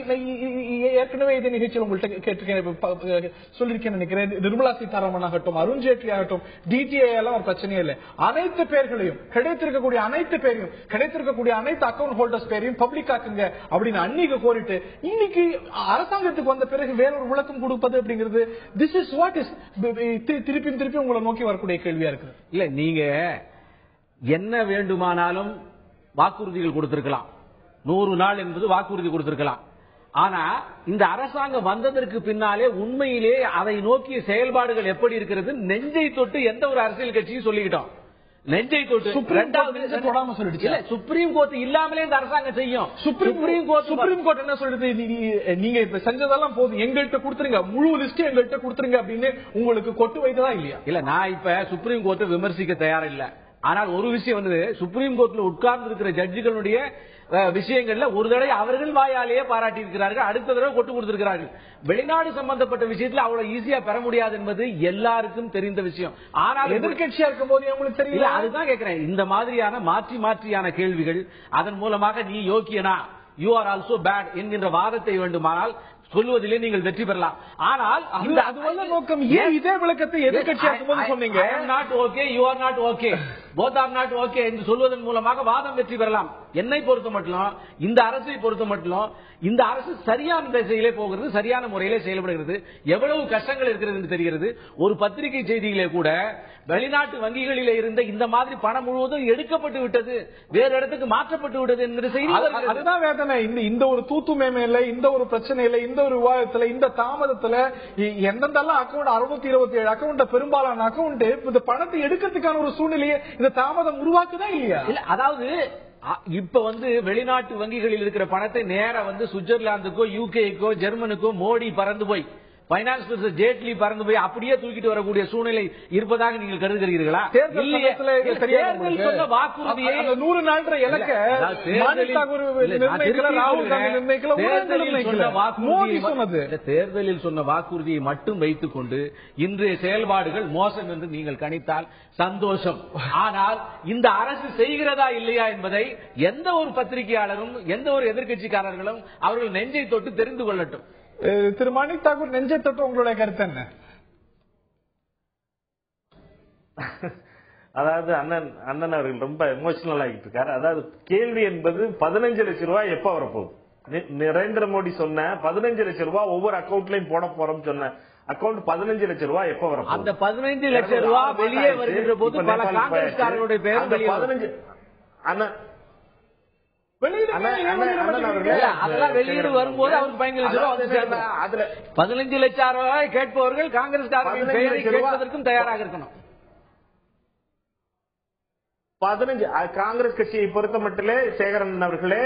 ஏற்கனவே இதே நிகழ்ச்சியில் உங்கள்கிட்ட சொல்லிருக்கேன் நினைக்கிறேன். நிர்மலா சீதாராமன் ஆகட்டும், அருண்ஜேட்லி ஆகட்டும், டிடிஐ எல்லாம் ஒரு பிரச்சனையே இல்லை. அனைத்து பேர்களையும் கிடைத்திருக்கக்கூடிய அனைத்து பேரையும் கிடைத்திருக்கக்கூடிய அனைத்து அக்கௌண்ட் ஹோல்டர்ஸ் பேரையும் பப்ளிக் ஆக்குங்க அப்படின்னு அன்னைக்கு கோரிட்டு இன்னைக்கு அரசாங்கத்துக்கு வந்த பிறகு வேறொரு விளக்கம் கொடுப்பது அப்படிங்கிறது திஸ் இஸ் வாட் இஸ் திருப்பி உங்களை நோக்கி வரக்கூடிய கேள்வியா இருக்கு. இல்ல, நீங்க என்ன வேண்டுமானாலும் வாக்குறுதிகள் கொடுத்திருக்கலாம், 100 நாள் என்பது வாக்குறுதி கொடுத்திருக்கலாம். ஆனா இந்த அரசாங்கம் வந்ததற்கு பின்னாலே உண்மையிலே அதை நோக்கிய செயல்பாடுகள் எப்படி இருக்கிறது நெஞ்சை தொட்டு எந்த ஒரு அரசியல் கட்சியும் சொல்லிக்கிட்டோம். நெஞ்சை தொட்டு சுப்ரீம் கோர்ட் இல்லாமலே இந்த அரசாங்கம் செய்யும். சுப்ரீம் கோர்ட் என்ன சொல்றது, நீங்க இப்ப செஞ்சதெல்லாம் போதும், எங்கள்கிட்ட கொடுத்துருங்க, முழு லிஸ்ட் எங்கள்கிட்ட கொடுத்துருங்க அப்படின்னு உங்களுக்கு கொட்டு வைத்ததா இல்லையா? இல்ல, நான் இப்ப சுப்ரீம் கோர்ட்டை விமர்சிக்க தயார் இல்ல. ஆனால் ஒரு விஷயம் வந்து, சுப்ரீம் கோர்ட்ல உட்கார்ந்து இருக்கிற ஜட்ஜிகளுடைய விஷயங்கள்ல ஒரு தடவை அவர்கள் வாயாலேயே பாராட்டி இருக்கிறார்கள், அடுத்த தடவை கொட்டு கொடுத்திருக்கிறார்கள். வெளிநாடு சம்பந்தப்பட்ட விஷயத்துல அவ்வளவு ஈஸியா பெற முடியாது என்பது எல்லாருக்கும் தெரிந்த விஷயம். ஆனால் எதிர்கட்சியா இருக்கும் போது உங்களுக்கு தெரியல. அதுதான் கேட்கிறேன், இந்த மாதிரியான மாற்றியான கேள்விகள், அதன் மூலமாக நீ யோக்கியனா, யூ ஆர் ஆல்சோ பேட் என்கின்ற வாதத்தை வேண்டுமானால் சொல்வதிலே நீங்கள் வெற்றி பெறலாம். ஆனால் அது நோக்கம். ஏன் இதே விளக்கத்தை எதிர்கட்சியாக்கும் போது சொன்னீங்க, I am not okay, you are not okay, both are not okay என்று சொல்வதன் மூலமாக வாதம் வெற்றி பெறலாம். என்னை பொறுத்த மட்டும், இந்த அரசை பொறுத்த மட்டும், இந்த அரசு சரியான திசையிலே போகிறது, சரியான முறையிலே செயல்படுகிறது. எவ்வளவு கஷ்டங்கள் இருக்கிறது என்று தெரிகிறது. ஒரு பத்திரிகை செய்தியிலே கூட வெளிநாட்டு வங்கிகளிலே இருந்த இந்த மாதிரி பணம் முழுவதும் எடுக்கப்பட்டு விட்டது, வேறு இடத்துக்கு மாற்றப்பட்டு விட்டது என்கிற செய்தி. அதுதான் வேதனை. இந்த ஒரு தூத்து மேமையில, இந்த ஒரு பிரச்சனையில, இந்த ஒரு விவாதத்துல, இந்த தாமதத்துல எந்தெந்தெல்லாம் அக்கௌண்ட் 627 அக்கௌண்ட், பெரும்பாலான அக்கௌண்ட் இந்த பணத்தை எடுக்கிறதுக்கான ஒரு சூழ்நிலையை இந்த தாமதம் உருவாக்குதான் இல்லையா? இல்ல, அதாவது இப்ப வந்து வெளிநாட்டு வங்கிகளில் இருக்கிற பணத்தை நேரா வந்து சுவிட்சர்லாந்துக்கோ, யூகேக்கோ, ஜெர்மனுக்கோ மோடி பறந்து போய், பைனான்ஸ் மினிஸ்டர் ஜேட்லி பறந்து போய் அப்படியே தூக்கிட்டு வரக்கூடிய சூழ்நிலை இருப்பதாக நீங்கள் கருதுகிறீர்களா? வாக்குறுதியை 100 நாள் தேர்தலில் சொன்ன வாக்குறுதியை மட்டும் வைத்துக் கொண்டு இன்றைய செயல்பாடுகள் மோசம் என்று நீங்கள் கணித்தால் சந்தோஷம். ஆனால் இந்த அரசு செய்கிறதா இல்லையா என்பதை எந்த ஒரு பத்திரிகையாளரும், எந்த ஒரு எதிர்கட்சிக்காரர்களும் அவர்கள் நெஞ்சை தொட்டு தெரிந்து கொள்ளட்டும். திரு மாணிக் தாக்கூர், நெஞ்சை தொட்டு உங்களுடைய கருத்து என்ன? அதாவது அண்ணன் அவர்கள் ரொம்ப எமோஷனல் ஆகிட்டு இருக்காரு. அதாவது கேள்வி என்பது 15 லட்சம் ரூபாய் எப்ப வரப்போகுது? நரேந்திர மோடி சொன்ன 15 லட்சம் ரூபாய் ஒவ்வொரு அக்கௌண்ட்லயும் போட போறோம் சொன்ன அக்கௌண்ட் 15 லட்சம் ரூபாய் எப்ப வரும்? அந்த 15 லட்சம் ரூபாய் வெளியே வருகின்ற போது பல காங்கிரஸ்காரர்களுடைய பேர் 15 அண்ணன் அதெல்லாம் வெளியீடு வரும்போது அவருக்கு 15 லட்சம் ரூபாய் கேட்பவர்கள் காங்கிரஸ்காரர்கள் பெயரை கேட்பதற்கும் தயாராக இருக்கணும். 15 காங்கிரஸ் கட்சியை பொறுத்த மட்டிலே சேகரன் அவர்களே,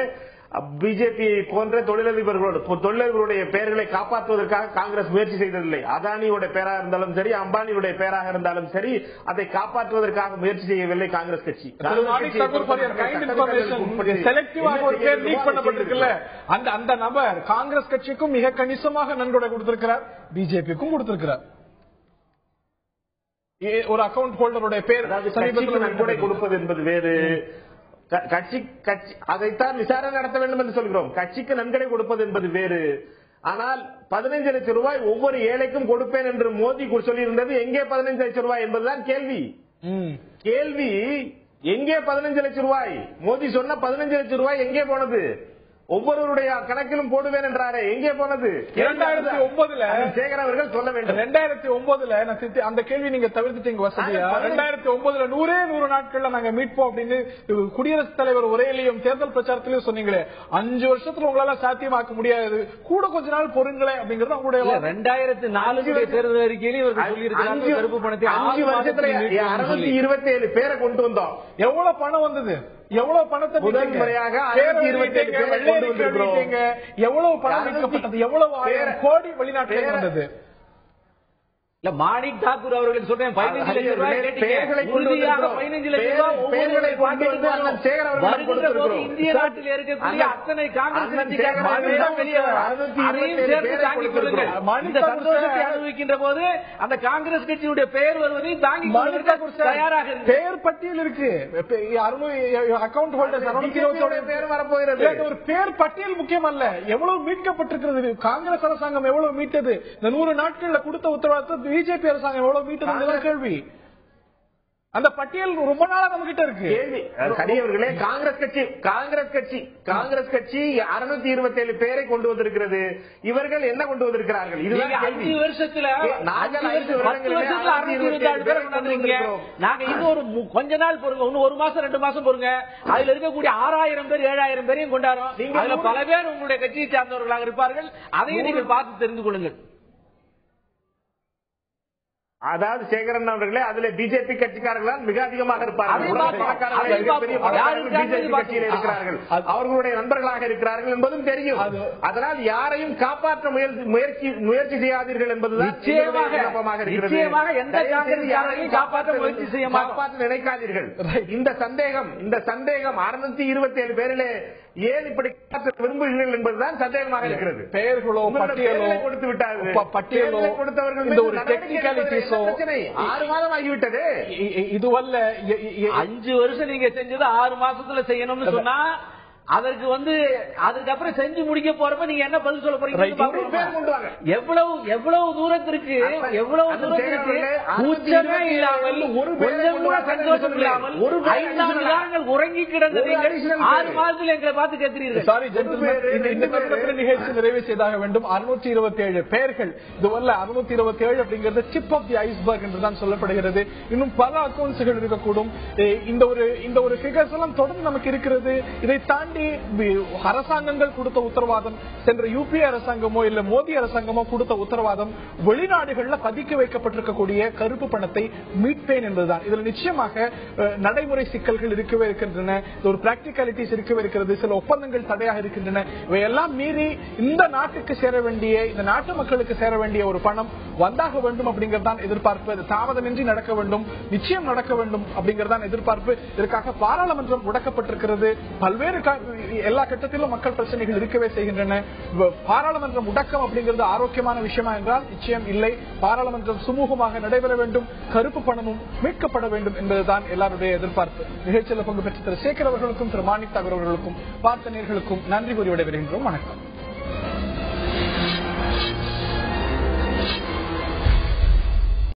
பிஜேபி போன்ற தொழிலதிபர்களுடைய பெயர்களை காப்பாற்றுவதற்காக காங்கிரஸ் முயற்சி செய்ததில்லை. அதானியுடைய பெயராக இருந்தாலும் சரி, அம்பானியுடைய பெயராக இருந்தாலும் சரி, அதை காப்பாற்றுவதற்காக முயற்சி செய்யவில்லை காங்கிரஸ் கட்சி. அந்த நபர் காங்கிரஸ் கட்சிக்கும் மிக கணிசமாக நன்கொடை கொடுத்திருக்கிறார், பிஜேபிக்கும் கொடுத்திருக்கிறார். ஒரு அக்கவுண்ட் ஹோல்டருடைய பேர் கட்சிக்கு நன்கொடை கொடுப்பது என்பது வேறு, கட்சி அதைத்தான் விசாரணை நடத்த வேண்டும் என்று சொல்கிறோம். கட்சிக்கு நன்கொடை கொடுப்பது என்பது வேறு. ஆனால் 15 லட்சம் ரூபாய் ஒவ்வொரு ஏழைக்கும் கொடுப்பேன் என்று மோடி சொல்லியிருந்தது எங்கே 15 லட்சம் ரூபாய் என்பதுதான் கேள்வி. எங்கே 15 லட்சம் ரூபாய்? மோடி சொன்ன 15 லட்சம் ரூபாய் எங்கே போனது? ஒவ்வொருவருடைய கணக்கிலும் போடுவேன் என்றாரே, எங்கே போனது? 2009 சேகர் அவர்கள் சொல்ல வேண்டும். 2009 அந்த கேள்வி நீங்க தவிர்த்துட்டீங்க வசதியா. 2009 100 நாட்கள்ல நாங்க மீட்போம் அப்படின்னு குடியரசுத் தலைவர் உரையிலையும் தேர்தல் பிரச்சாரத்திலையும் சொன்னீங்களே, 5 வருஷத்துல உங்களால சாத்தியமாக்க முடியாது, கூட கொஞ்ச நாள் பொறுங்களே அப்படிங்கறது அவங்களுடைய 2004 தேர்தல் அறிக்கையில இவர்கள் சொல்லியிருக்காங்க. கருப்பு பணத்தை 5 வருஷத்துல 627 பேரை கொண்டு வந்தோம். எவ்வளவு பணம் வந்தது? எவ்வளவு பணத்தை முதல் முறையாக 627 பேரை கொண்டு வந்திருக்கிறோம். எவ்வளவு பணம் மீட்கப்பட்டது? எவ்வளவு 1000 கோடி வெளிநாட்டில் வந்தது? இல்ல மாணிக் தாக்கூர் அவர்கள் சொல்றேன் 15 லட்சம் ரூபாய் பேர்களை கொண்டு வந்து 15 லட்சம் ரூபாய் பேர்களை கொண்டு வந்து அண்ணன் சேகர் அவர்கள் கொடுத்திருக்கிறோம். இந்திய நாட்டில் இருக்கக்கூடிய அத்தனை காங்கிரஸ் சந்தோஷத்தை அனுபவிக்கின்ற போது அந்த காங்கிரஸ் கட்சியுடைய பெயர் வருவதை தாங்கி தயாராக பெயர் பட்டியல் இருக்கு. அக்கவுண்ட் ஹோல்டர் 620 பேர் வரப்போகிறது. ஒரு பேர் பட்டியல் முக்கியம் அல்ல, எவ்வளவு மீட்கப்பட்டிருக்கிறது, காங்கிரஸ் அரசாங்கம் எவ்வளவு மீட்டது, இந்த 100 நாட்கள்ல கொடுத்த உத்தரவாதத்தை பிஜேபி அரசாங்கம் எவ்வளவு மீட்டது கேள்வி. அந்த பட்டியல் ரொம்ப நாளா நம்ம கிட்ட இருக்கு. கடியவர்களே, காங்கிரஸ் கட்சி 627 பேரை கொண்டு வந்திருக்கிறது. இவர்கள் என்ன கொண்டு வந்திருக்கிறார்கள்? இதுதான் 5 வருஷத்துல நாங்க 627 பேரை கொண்டு வந்திருக்கிறோம். நாங்க இது ஒரு கொஞ்ச நாள் பொறுங்க, இன்னும் 1 மாசம் 2 மாசம் பொறுங்க, அதுல இருக்கக்கூடிய 6000 பேர் 7000 பேரையும் கொண்டாடுறோம். அதுல பல பேர் உங்களுடைய கட்சியை சார்ந்தவர்களாக இருப்பார்கள். அதையும் நீங்கள் பார்த்து தெரிந்து கொள்ளுங்கள். அதாவது சேகரன் அவர்களே, அதுல பிஜேபி கட்சிக்காரர்கள் மிக அதிகமாக இருப்பார்கள். பிஜேபி கட்சியில் இருக்கிறார்கள், அவர்களுடைய நண்பர்களாக இருக்கிறார்கள் என்பதும் தெரியும். அதனால் யாரையும் காப்பாற்ற முயற்சி செய்யாதீர்கள் என்பதுதான் காப்பாற்ற நினைக்காதீர்கள். இந்த சந்தேகம் 627 பேரிலே ஏன் இப்படி விரும்புகிறீர்கள் என்பதுதான் சந்தேகமாக இருக்கிறது. பெயர்களோ பட்டியலோ கொடுத்து விட்டார்கள். பட்டியலோ கொடுத்தவர்கள் 6 மாதம் ஆகிவிட்டது. இதுவல்ல 5 வருஷம் நீங்க செஞ்சது 6 மாசத்துல செய்யணும்னு சொன்னா அதற்கு அதுக்கப்புறம் செஞ்சு முடிக்க போறப்ப நீங்க என்ன பதில் சொல்ல போறீங்க? எவ்வளவு தூரத்திற்கு கூச்சமே இல்லாமல் கொஞ்சம் கூட சந்தோஷம் இல்லாமல் 5 ஆண்டுகள் உறங்கி கிடந்த நீங்கள் 6 மாதத்தில் எங்களை பார்த்து கேட்கிறீர்கள். சாரி ஜென்டில்மேன், நிகழ்ச்சி நிறைவு செய்தாக வேண்டும். 627 பெயர்கள், இதுவல்ல 627 அப்படிங்கிறது சிப் ஆஃப் தி ஐஸ்பர்க் என்றுதான் சொல்லப்படுகிறது. இன்னும் பல அக்கவுண்ட்ஸ்கள் இருக்கக்கூடும். இந்த ஒரு பிகர்ஸ் எல்லாம் தொடர்ந்து நமக்கு இருக்கிறது. இதை தாண்டி அரசாங்கங்கள் கொடுத்த உத்தரவாதம், சென்ற யூபிஏ அரசாங்கமோ இல்ல மோடி அரசாங்கமோ கொடுத்த உத்தரவாதம், வெளிநாடுகள்ல பதுக்கி வைக்கப்பட்டிருக்கக்கூடிய கருப்பு பணத்தை மீட்பேன் என்பதுதான். இதுல நிச்சயமாக நடைமுறை சிக்கல்கள் இருக்கவே இருக்கின்றன, ஒரு பிராக்டிகாலிட்டிஸ் இருக்கவே இருக்கிறது, சில ஒப்பந்தங்கள் தடையாக இருக்கின்றன. இவையெல்லாம் மீறி இந்த நாட்டுக்கு சேர வேண்டிய, இந்த நாட்டு மக்களுக்கு சேர வேண்டிய ஒரு பணம் வந்தாக வேண்டும் அப்படிங்கறதான் எதிர்பார்ப்பு. அது தாமதமின்றி நடக்க வேண்டும், நிச்சயம் நடக்க வேண்டும் அப்படிங்கறதான் எதிர்பார்ப்பு. இதற்காக பாராளுமன்றம் முடக்கப்பட்டிருக்கிறது. பல்வேறு எல்லா கட்டத்திலும் மக்கள் பிரச்சனைகள் இருக்கவே செய்கின்றன. பாராளுமன்றம் முடக்கம் அப்படிங்கிறது ஆரோக்கியமான விஷயமா என்றால் நிச்சயம் இல்லை. பாராளுமன்றம் சுமூகமாக நடைபெற வேண்டும், கருப்பு பணமும் மீட்கப்பட வேண்டும் என்பதுதான் எல்லாருடைய எதிர்பார்ப்பு. நிகழ்ச்சியில் பங்கு பெற்ற திரு சேகர் அவர்களுக்கும் திரு மாணிக் தாக்கூர் அவர்களுக்கும் பார்த்த நேயர்களுக்கும் நன்றி கூறி விடைபெறுகின்றோம். வணக்கம்.